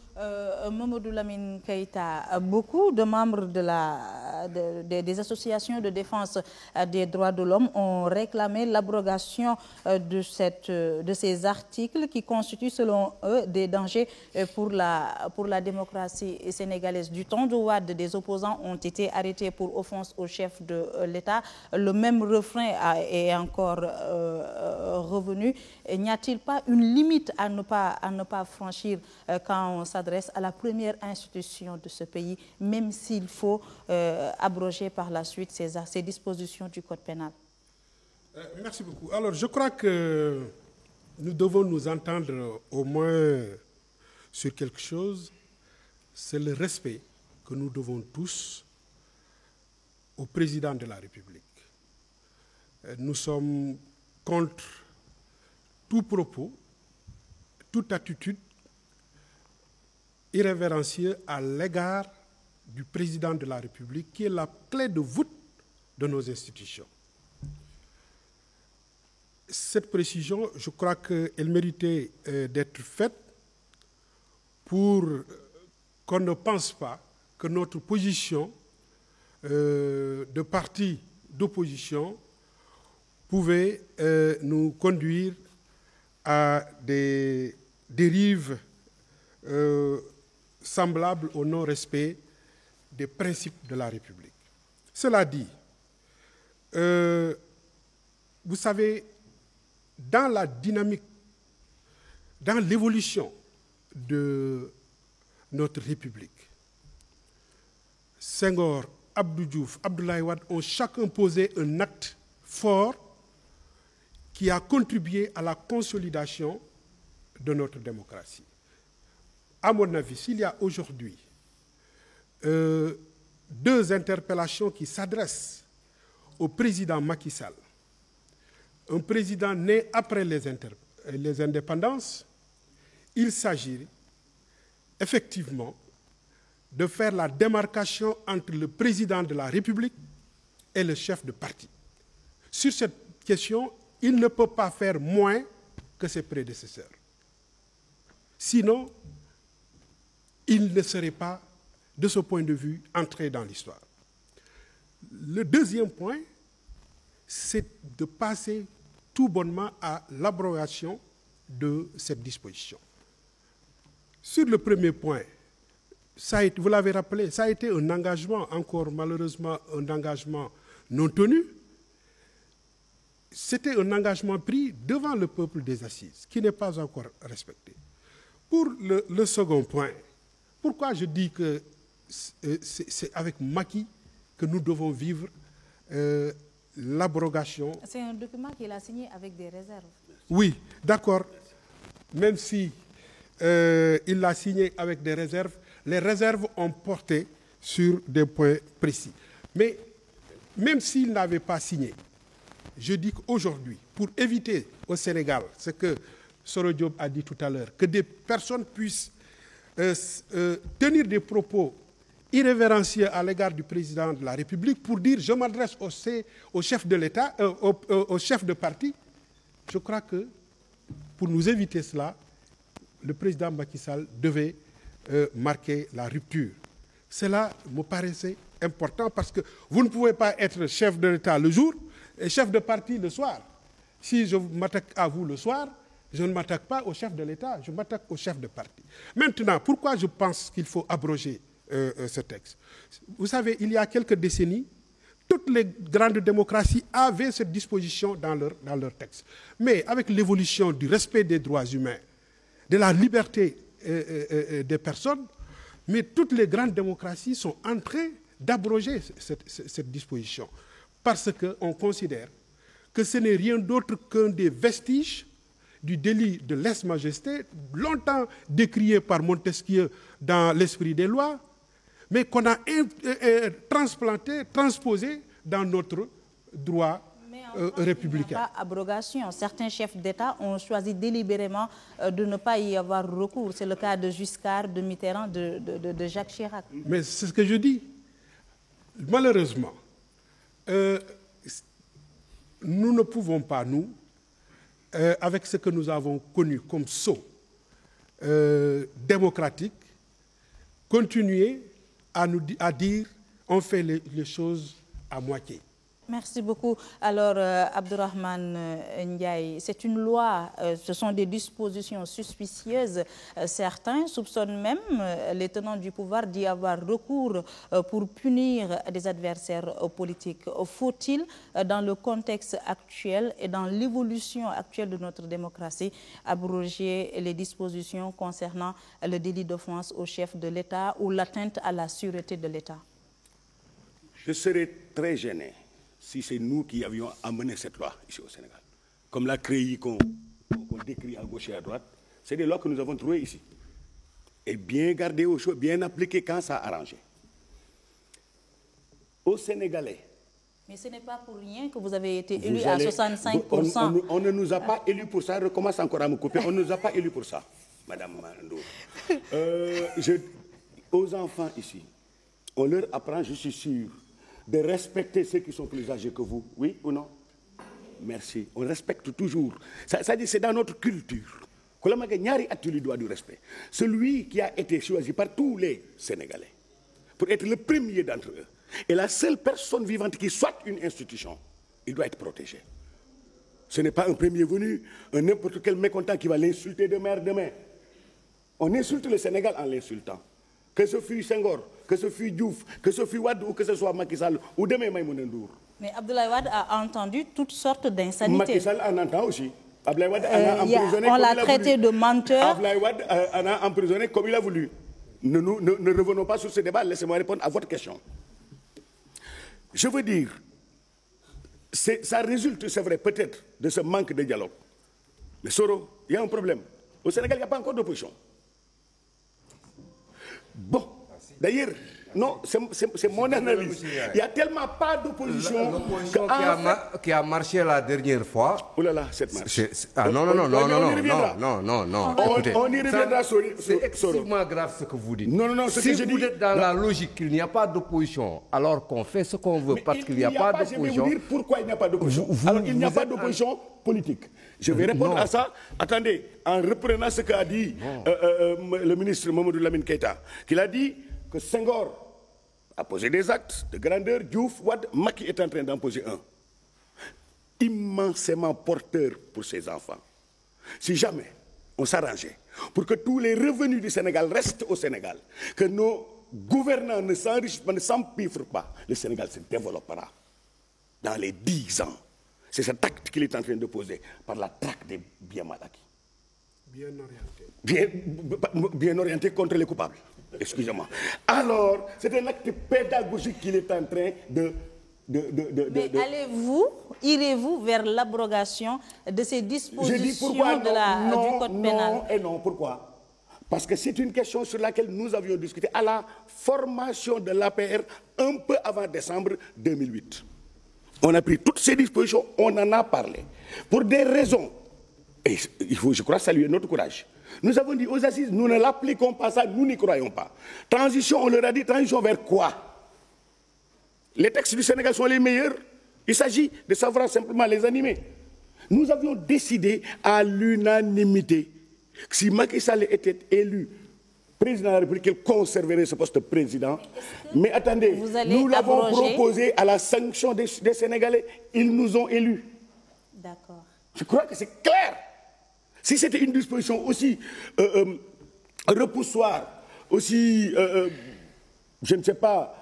S1: Mamadou Lamine Keïta, beaucoup de membres des associations de défense des droits de l'homme ont réclamé l'abrogation de ces articles qui constituent selon eux des dangers pour la démocratie sénégalaise. Du temps de Wade, des opposants ont été arrêtés pour offense au chef de l'État. Le même refrain est encore revenu. N'y a-t-il pas une limite à ne pas franchir quand on s'adresse à la première institution de ce pays, même s'il faut abroger par la suite ces dispositions du Code pénal?
S15: Merci beaucoup. Alors, je crois que nous devons nous entendre au moins sur quelque chose. C'est le respect que nous devons tous au président de la République. Nous sommes contre tout propos, toute attitude irrévérencieux à l'égard du président de la République, qui est la clé de voûte de nos institutions. Cette précision, je crois qu'elle méritait d'être faite pour qu'on ne pense pas que notre position de parti d'opposition pouvait nous conduire à des dérives semblables au non-respect des principes de la République. Cela dit, vous savez, dans la dynamique, dans l'évolution de notre République, Senghor, Abdou Diouf, Abdoulaye Wade ont chacun posé un acte fort qui a contribué à la consolidation de notre démocratie. À mon avis, s'il y a aujourd'hui deux interpellations qui s'adressent au président Macky Sall, un président né après les indépendances, il s'agit effectivement de faire la démarcation entre le président de la République et le chef de parti. Sur cette question, il ne peut pas faire moins que ses prédécesseurs. Sinon, il ne serait pas, de ce point de vue, entré dans l'histoire. Le deuxième point, c'est de passer tout bonnement à l'abrogation de cette disposition. Sur le premier point, vous l'avez rappelé, ça a été un engagement, encore malheureusement un engagement non tenu. C'était un engagement pris devant le peuple des assises, qui n'est pas encore respecté. Pour le second point, pourquoi je dis que c'est avec Macky que nous devons vivre l'abrogation?
S1: C'est un document qu'il a signé avec des réserves.
S15: Oui, d'accord. Même si il l'a signé avec des réserves, les réserves ont porté sur des points précis. Mais même s'il n'avait pas signé, je dis qu'aujourd'hui, pour éviter au Sénégal, ce que Soro Diop a dit tout à l'heure, que des personnes puissent tenir des propos irrévérencieux à l'égard du président de la République pour dire je m'adresse au chef de l'État, au chef de parti, je crois que pour nous éviter cela, le président Macky Sall devait marquer la rupture. Cela me paraissait important parce que vous ne pouvez pas être chef de l'État le jour et chef de parti le soir. Si je m'attaque à vous le soir, je ne m'attaque pas au chef de l'État, je m'attaque au chef de parti. Maintenant, pourquoi je pense qu'il faut abroger ce texte? Vous savez, il y a quelques décennies, toutes les grandes démocraties avaient cette disposition dans leur texte. Mais avec l'évolution du respect des droits humains, de la liberté des personnes, mais toutes les grandes démocraties sont en train d'abroger cette disposition. Parce qu'on considère que ce n'est rien d'autre qu'un des vestiges du délit de lèse-majesté, longtemps décrié par Montesquieu dans l'esprit des lois, mais qu'on a transplanté, transposé dans notre droit républicain.
S1: Il n'y a pas abrogation. Certains chefs d'État ont choisi délibérément de ne pas y avoir recours. C'est le cas de Giscard, de Mitterrand, de Jacques Chirac.
S15: Mais c'est ce que je dis. Malheureusement, nous ne pouvons pas, nous, avec ce que nous avons connu comme sceau démocratique, continuer à dire on fait les choses à moitié.
S1: Merci beaucoup. Alors, Abdourahmane Ndiaye, c'est une loi, ce sont des dispositions suspicieuses. Certains soupçonnent même les tenants du pouvoir d'y avoir recours pour punir des adversaires politiques. Faut-il, dans le contexte actuel et dans l'évolution actuelle de notre démocratie, abroger les dispositions concernant le délit d'offense au chef de l'État ou l'atteinte à la sûreté de l'État?
S16: Je serais très gêné si c'est nous qui avions amené cette loi ici au Sénégal. Comme la CREI qu'on décrit à gauche et à droite, c'est des lois que nous avons trouvées ici. Et bien gardées au chaud, bien appliquées quand ça a arrangé. Aux Sénégalais.
S1: Mais ce n'est pas pour rien que vous avez été élu à 65%.
S16: On ne nous a pas élus pour ça, je recommence encore à me couper, on ne nous a pas élus pour ça, Madame Mandour. Aux enfants ici, on leur apprend, je suis sûr, de respecter ceux qui sont plus âgés que vous. Oui ou non? Merci. On respecte toujours. Ça dit, c'est dans notre culture. Il doit du respect. Celui qui a été choisi par tous les Sénégalais pour être le premier d'entre eux et la seule personne vivante qui soit une institution, il doit être protégé. Ce n'est pas un premier venu, un n'importe quel mécontent qui va l'insulter demain. On insulte le Sénégal en l'insultant. Que ce fût Senghor, que ce fût Diouf, que ce fût Wade ou que ce soit Macky Sall ou demain Maïmouna Ndour.
S1: Mais Abdoulaye Wade a entendu toutes sortes d'insanités.
S16: Macky Sall en entend aussi. Abdoulaye Wade en a emprisonné
S1: on l'a traité de menteur.
S16: Abdoulaye Wade en a emprisonné comme il a voulu. Ne revenons pas sur ce débat, laissez-moi répondre à votre question. Je veux dire, ça résulte, c'est vrai, peut-être, de ce manque de dialogue. Mais Soro, il y a un problème. Au Sénégal, il n'y a pas encore d'opposition. Bon, d'ailleurs, non, c'est mon analyse. Il n'y a tellement pas d'opposition
S14: qui a marché la dernière fois.
S16: Oh là là, cette marche.
S14: Non.
S16: On y reviendra.
S14: C'est extrêmement grave ce que vous dites.
S16: Non,
S14: si vous êtes dans la logique qu'il n'y a pas d'opposition, alors qu'on fait ce qu'on veut parce qu'il n'y a pas d'opposition.
S16: Je vais vous dire pourquoi il n'y a pas d'opposition. Alors il n'y a pas d'opposition politique. Je vais répondre à ça. Attendez, en reprenant ce qu'a dit le ministre Mamadou Lamine Keïta, qu'il a dit que Senghor a posé des actes de grandeur, Diouf, Wade, Macky est en train d'en poser un. Immensément porteur pour ses enfants. Si jamais on s'arrangeait pour que tous les revenus du Sénégal restent au Sénégal, que nos gouvernants ne s'enrichissent pas, ne s'empiffrent pas, le Sénégal se développera dans les 10 ans. C'est cet acte qu'il est en train de poser par la traque des biens mal acquis. Bien orienté contre les coupables. Excusez-moi. Alors, c'est un acte pédagogique qu'il est en train de...
S1: Mais irez-vous vers l'abrogation de ces dispositions du Code pénal?
S16: Non et non. Pourquoi? Parce que c'est une question sur laquelle nous avions discuté à la formation de l'APR un peu avant décembre 2008. On a pris toutes ces dispositions, on en a parlé. Pour des raisons, et il faut, je crois, saluer notre courage. Nous avons dit aux assises, nous ne l'appliquons pas ça, nous n'y croyons pas. Transition, on leur a dit, transition vers quoi? Les textes du Sénégal sont les meilleurs. Il s'agit de savoir simplement les animer. Nous avions décidé à l'unanimité que si Macky Sall était élu président de la République, il conserverait ce poste de président. Mais attendez, nous l'avons proposé à la sanction des Sénégalais. Ils nous ont élus.
S1: D'accord.
S16: Je crois que c'est clair. Si c'était une disposition aussi repoussoire, aussi, je ne sais pas,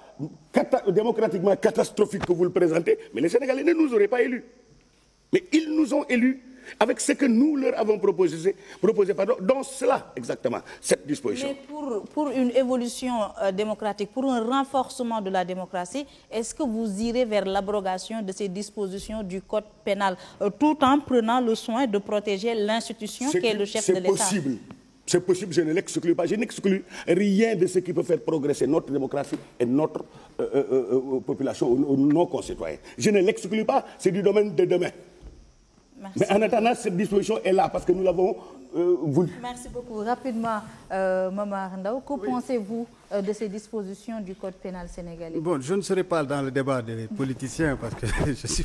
S16: démocratiquement catastrophique que vous le présentez, mais les Sénégalais ne nous auraient pas élus. Mais ils nous ont élus avec ce que nous leur avons proposé dans cela exactement, cette disposition.
S1: Mais pour une évolution démocratique, pour un renforcement de la démocratie, est-ce que vous irez vers l'abrogation de ces dispositions du code pénal, tout en prenant le soin de protéger l'institution qui est le chef de l'État?
S16: C'est possible. C'est possible, je ne l'exclus pas. Je n'exclus rien de ce qui peut faire progresser notre démocratie et notre population, nos concitoyens. Je ne l'exclus pas, c'est du domaine de demain. Merci. Mais en attendant, cette disposition est là parce que nous l'avons voulu.
S1: Merci beaucoup. Rapidement, Momar Ndao, que pensez-vous de ces dispositions du code pénal sénégalais?
S12: Bon, je ne serai pas dans le débat des politiciens parce que je ne suis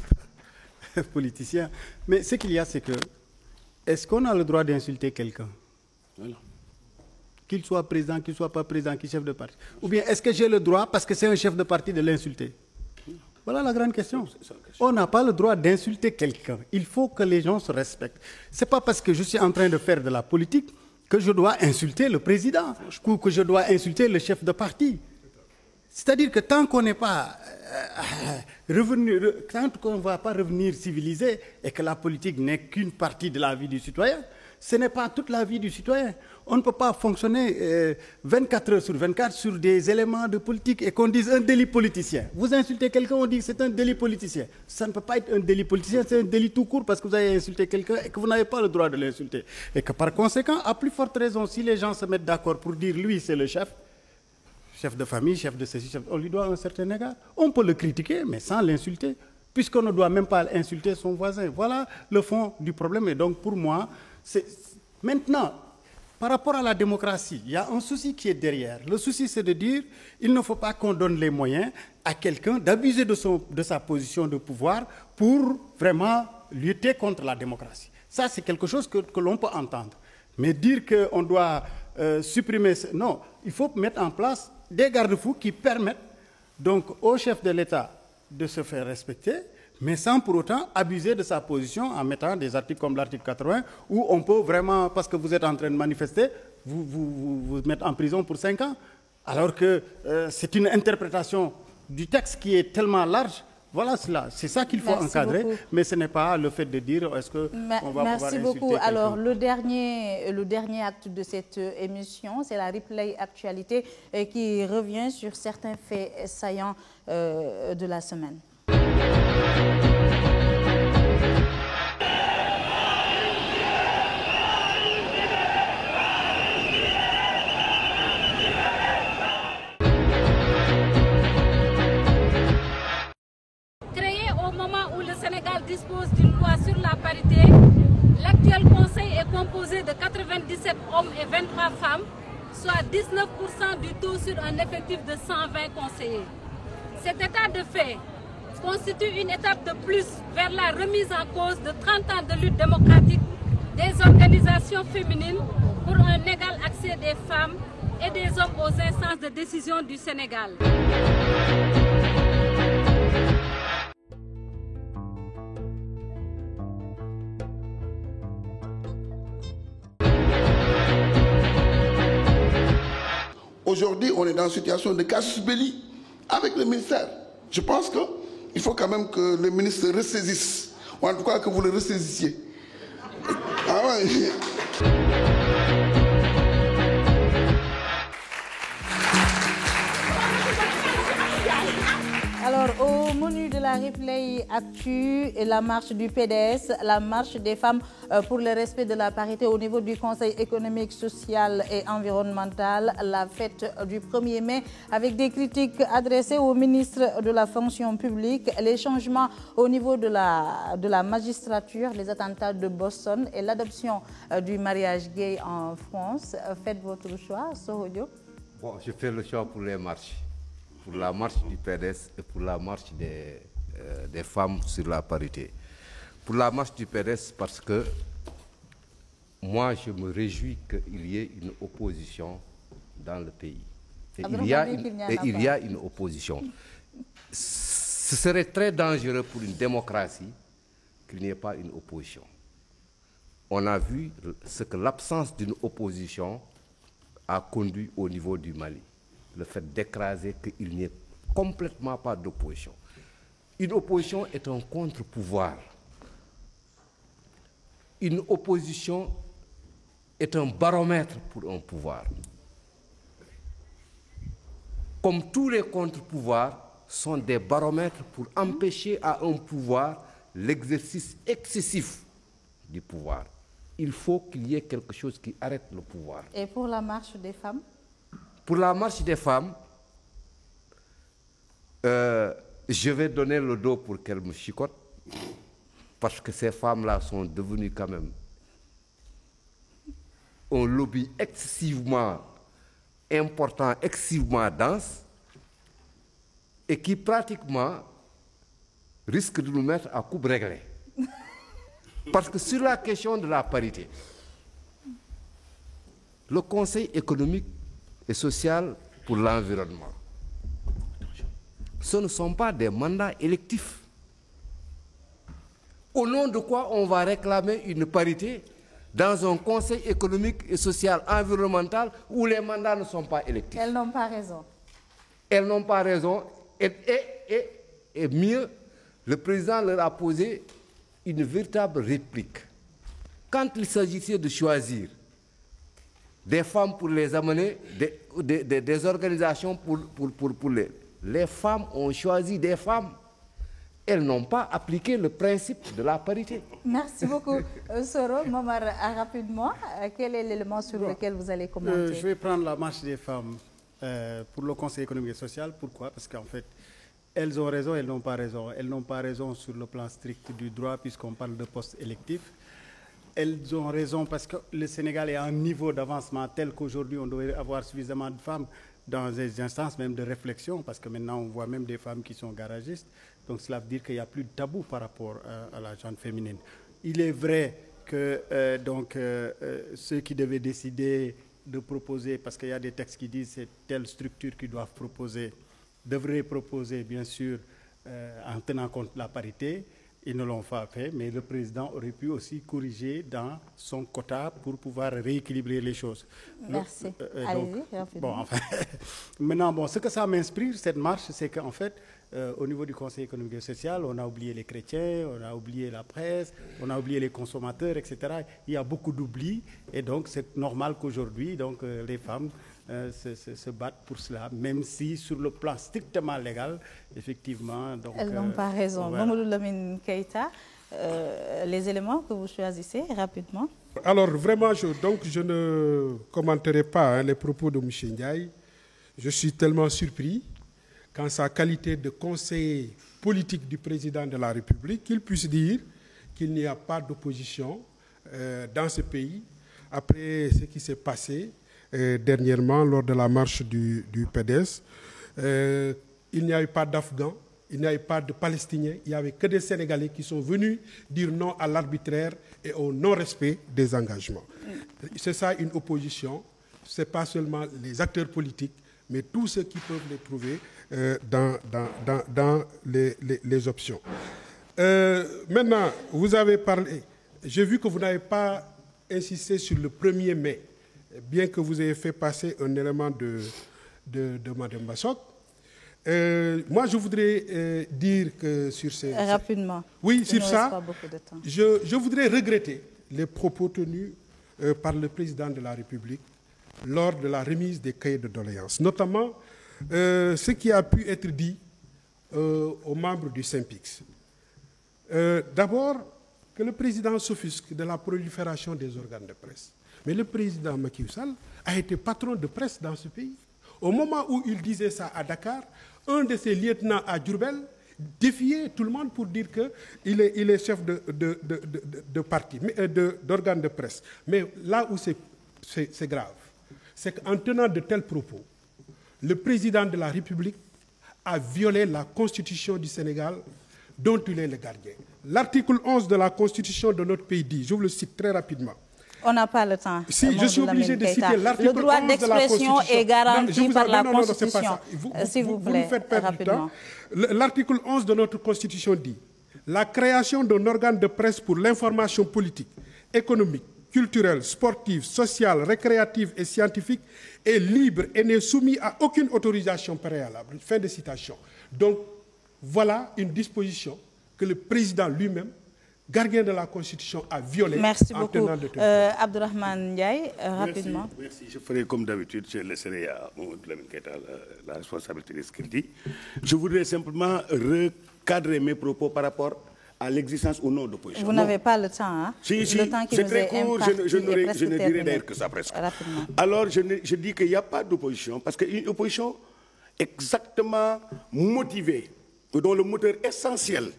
S12: pas politicien. Mais ce qu'il y a, c'est que, est-ce qu'on a le droit d'insulter quelqu'un? Voilà. Qu'il soit président, qu'il ne soit pas président, qu'il soit chef de parti. Ou bien est-ce que j'ai le droit, parce que c'est un chef de parti, de l'insulter? Voilà la grande question. On n'a pas le droit d'insulter quelqu'un. Il faut que les gens se respectent. Ce n'est pas parce que je suis en train de faire de la politique que je dois insulter le président ou que je dois insulter le chef de parti. C'est-à-dire que tant qu'on n'est pas revenu, tant qu'on ne va pas revenir civilisé et que la politique n'est qu'une partie de la vie du citoyen, ce n'est pas toute la vie du citoyen. On ne peut pas fonctionner 24 heures sur 24 sur des éléments de politique et qu'on dise un délit politicien. Vous insultez quelqu'un, on dit que c'est un délit politicien. Ça ne peut pas être un délit politicien, c'est un délit tout court parce que vous avez insulté quelqu'un et que vous n'avez pas le droit de l'insulter. Et que par conséquent, à plus forte raison, si les gens se mettent d'accord pour dire lui c'est le chef de famille, chef de ceci, on lui doit un certain égard. On peut le critiquer, mais sans l'insulter, puisqu'on ne doit même pas insulter son voisin. Voilà le fond du problème. Et donc pour moi, maintenant, par rapport à la démocratie, il y a un souci qui est derrière. Le souci, c'est de dire il ne faut pas qu'on donne les moyens à quelqu'un d'abuser de sa position de pouvoir pour vraiment lutter contre la démocratie. Ça, c'est quelque chose que l'on peut entendre. Mais dire qu'on doit supprimer... Non, il faut mettre en place des garde-fous qui permettent donc au chef de l'État de se faire respecter, mais sans pour autant abuser de sa position en mettant des articles comme l'article 80, où on peut vraiment, parce que vous êtes en train de manifester, vous mettre en prison pour 5 ans, alors que c'est une interprétation du texte qui est tellement large. Voilà cela, c'est ça qu'il faut encadrer, beaucoup. Mais ce n'est pas le fait de dire est-ce qu'on va pouvoir insulter quelqu'un. Merci beaucoup.
S1: Alors, le dernier acte de cette émission, c'est la replay actualité qui revient sur certains faits saillants de la semaine.
S2: Dispose d'une loi sur la parité, l'actuel conseil est composé de 97 hommes et 23 femmes, soit 19% du taux sur un effectif de 120 conseillers. Cet état de fait constitue une étape de plus vers la remise en cause de 30 ans de lutte démocratique des organisations féminines pour un égal accès des femmes et des hommes aux instances de décision du Sénégal.
S22: Aujourd'hui, on est dans une situation de casus belli avec le ministère. Je pense qu'il faut quand même que le ministre ressaisisse, ou en tout cas que vous le ressaisissiez. Ah ouais.
S1: Alors, au menu de la replay actu, la marche du PDS, la marche des femmes pour le respect de la parité au niveau du Conseil économique, social et environnemental, la fête du 1er mai avec des critiques adressées au ministre de la fonction publique, les changements au niveau de la magistrature, les attentats de Boston et l'adoption du mariage gay en France. Faites votre choix, Soho Diop.
S14: Bon, je fais le choix pour les marches. Pour la marche du PDS et pour la marche des femmes sur la parité. Pour la marche du PDS, parce que moi, je me réjouis qu'il y ait une opposition dans le pays. Et il y a une opposition. Ce serait très dangereux pour une démocratie qu'il n'y ait pas une opposition. On a vu ce que l'absence d'une opposition a conduit au niveau du Mali. Le fait d'écraser qu'il n'y ait complètement pas d'opposition. Une opposition est un contre-pouvoir. Une opposition est un baromètre pour un pouvoir. Comme tous les contre-pouvoirs sont des baromètres pour empêcher à un pouvoir l'exercice excessif du pouvoir. Il faut qu'il y ait quelque chose qui arrête le pouvoir.
S1: Et pour la marche des femmes?
S14: Pour la marche des femmes, je vais donner le dos pour qu'elles me chicotent, parce que ces femmes-là sont devenues quand même un lobby excessivement important, excessivement dense, et qui pratiquement risque de nous mettre à coupe réglée. Parce que sur la question de la parité, le Conseil économique et social pour l'environnement, ce ne sont pas des mandats électifs. Au nom de quoi on va réclamer une parité dans un Conseil économique et social environnemental où les mandats ne sont pas électifs?
S1: Elles n'ont pas raison.
S14: Elles n'ont pas raison. Et mieux, le président leur a posé une véritable réplique. Quand il s'agissait de choisir des femmes pour les amener, des organisations pour les femmes ont choisi des femmes. Elles n'ont pas appliqué le principe de la parité.
S1: Merci beaucoup, Soro. Momar, rapidement, quel est l'élément sur lequel vous allez commenter?
S12: Je vais prendre la marche des femmes pour le Conseil économique et social. Pourquoi? Parce qu'en fait, elles ont raison, elles n'ont pas raison. Elles n'ont pas raison sur le plan strict du droit, puisqu'on parle de postes électifs. Elles ont raison parce que le Sénégal est à un niveau d'avancement tel qu'aujourd'hui, on devrait avoir suffisamment de femmes dans des instances même de réflexion, parce que maintenant, on voit même des femmes qui sont garagistes. Donc, cela veut dire qu'il n'y a plus de tabou par rapport à la gente féminine. Il est vrai que ceux qui devaient décider de proposer, parce qu'il y a des textes qui disent que c'est telle structure qui doivent proposer, devraient proposer, bien sûr, en tenant compte de la parité. Ils ne l'ont pas fait, mais le président aurait pu aussi corriger dans son quota pour pouvoir rééquilibrer les choses.
S1: Merci. Allez-y, rapidement.
S12: Maintenant, ce que ça m'inspire, cette marche, c'est qu'en fait, au niveau du Conseil économique et social, on a oublié les chrétiens, on a oublié la presse, on a oublié les consommateurs, etc. Il y a beaucoup d'oubli, et donc c'est normal qu'aujourd'hui, les femmes se battent pour cela, même si sur le plan strictement légal, effectivement...
S1: Elles n'ont pas raison.
S12: Voilà.
S1: Mamadou Lamine Keïta, les éléments que vous choisissez rapidement.
S15: Alors vraiment, je ne commenterai pas les propos de M. Ndiaye. Je suis tellement surpris qu'en sa qualité de conseiller politique du président de la République, qu'il puisse dire qu'il n'y a pas d'opposition dans ce pays après ce qui s'est passé dernièrement lors de la marche du PDS. Il n'y a eu pas d'Afghans, il n'y a eu pas de Palestiniens, il n'y avait que des Sénégalais qui sont venus dire non à l'arbitraire et au non-respect des engagements. C'est ça une opposition, ce n'est pas seulement les acteurs politiques, mais tous ceux qui peuvent les trouver dans les options. Maintenant, vous avez parlé, j'ai vu que vous n'avez pas insisté sur le 1er mai, bien que vous ayez fait passer un élément de Mme Bassok. Moi, je voudrais dire que sur ces...
S1: Rapidement.
S15: Oui, sur ça,
S1: pas beaucoup de temps.
S15: Je voudrais regretter les propos tenus par le président de la République lors de la remise des cahiers de doléances, notamment ce qui a pu être dit aux membres du SYNPICS. D'abord, que le président s'offusque de la prolifération des organes de presse. Mais le président Macky Sall a été patron de presse dans ce pays. Au moment où il disait ça à Dakar, un de ses lieutenants à Diourbel défiait tout le monde pour dire qu'il est chef de parti, d'organe de presse. Mais là où c'est grave, c'est qu'en tenant de tels propos, le président de la République a violé la Constitution du Sénégal dont il est le gardien. L'article 11 de la Constitution de notre pays dit, je vous le cite très rapidement.
S1: On n'a pas le temps.
S15: Si, je suis obligé de citer l'article 11 de la Constitution.
S1: Le droit d'expression est garanti par la Constitution. S'il vous plaît,
S15: vous nous faites perdre
S1: rapidement.
S15: du temps. L'article 11 de notre Constitution dit « La création d'un organe de presse pour l'information politique, économique, culturelle, sportive, sociale, récréative et scientifique est libre et n'est soumis à aucune autorisation préalable. » Fin de citation. Donc, voilà une disposition que le président lui-même, gardien de la Constitution, a violée.
S1: Merci
S15: en
S1: beaucoup.
S15: tenant de
S1: Abdourahmane Ndiaye, rapidement.
S16: Merci. Je ferai comme d'habitude, je laisserai à Mamadou Lamine Keïta la responsabilité de ce qu'il dit. Je voudrais simplement recadrer mes propos par rapport à l'existence ou non d'opposition.
S1: Vous n'avez pas le temps, hein?
S16: Si,
S1: Le temps qui
S16: c'est
S1: nous
S16: très
S1: est
S16: court,
S1: imparti
S16: je
S1: est
S16: ne
S1: presque
S16: dirai
S1: terminé.
S16: d'ailleurs que ça presque.
S1: Rapidement.
S16: Alors, je dis qu'il n'y a pas d'opposition, parce qu'une opposition exactement motivée, dont le moteur essentiel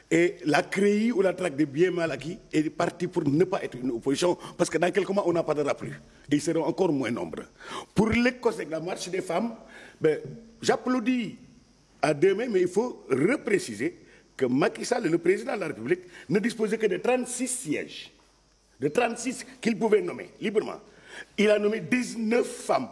S16: est la créée ou la traque des biens mal acquis, est parti pour ne pas être une opposition, parce que dans quelques mois, on n'en parlera plus. Et ils seront encore moins nombreux. Pour les causes de la marche des femmes, j'applaudis à demain, mais il faut repréciser que Macky Sall, le président de la République, ne disposait que de 36 sièges. De 36 qu'il pouvait nommer librement. Il a nommé 19 femmes.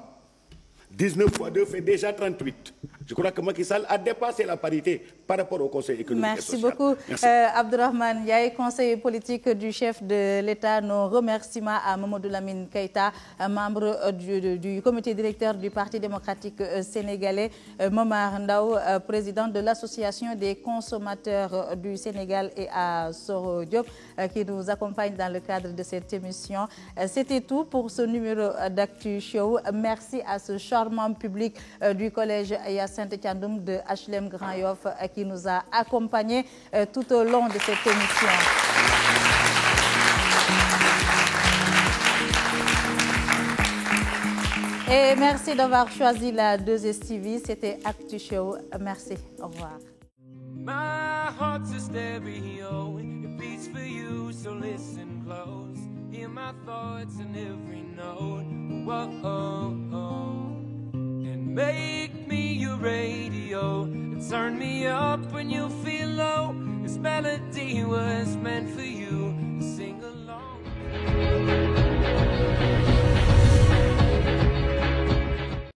S16: 19 fois 2 fait déjà 38. Je crois que Macky Sall a dépassé la parité par rapport au Conseil économique et social.
S1: Merci beaucoup.
S16: Merci.
S1: Abdourahmane Ndiaye, conseiller politique du chef de l'État. Nos remerciements à Mamadou Lamine Keïta, membre du comité directeur du Parti démocratique sénégalais, Momar Ndao, président de l'Association des consommateurs du Sénégal, et à Soro Diop, qui nous accompagne dans le cadre de cette émission. C'était tout pour ce numéro d'Actu Show. Merci à ce charmant public du collège Hyacinthe Thiandoum de HLM Grand Yoff qui nous a accompagnés tout au long de cette émission. Et merci d'avoir choisi la 2STV. C'était Actu Show. Merci. Au revoir.
S4: My heart's a stereo, it beats for you, so listen close. Hear my thoughts in every note. Whoa, and make me your radio, and turn me up when you feel low. This melody was meant for you.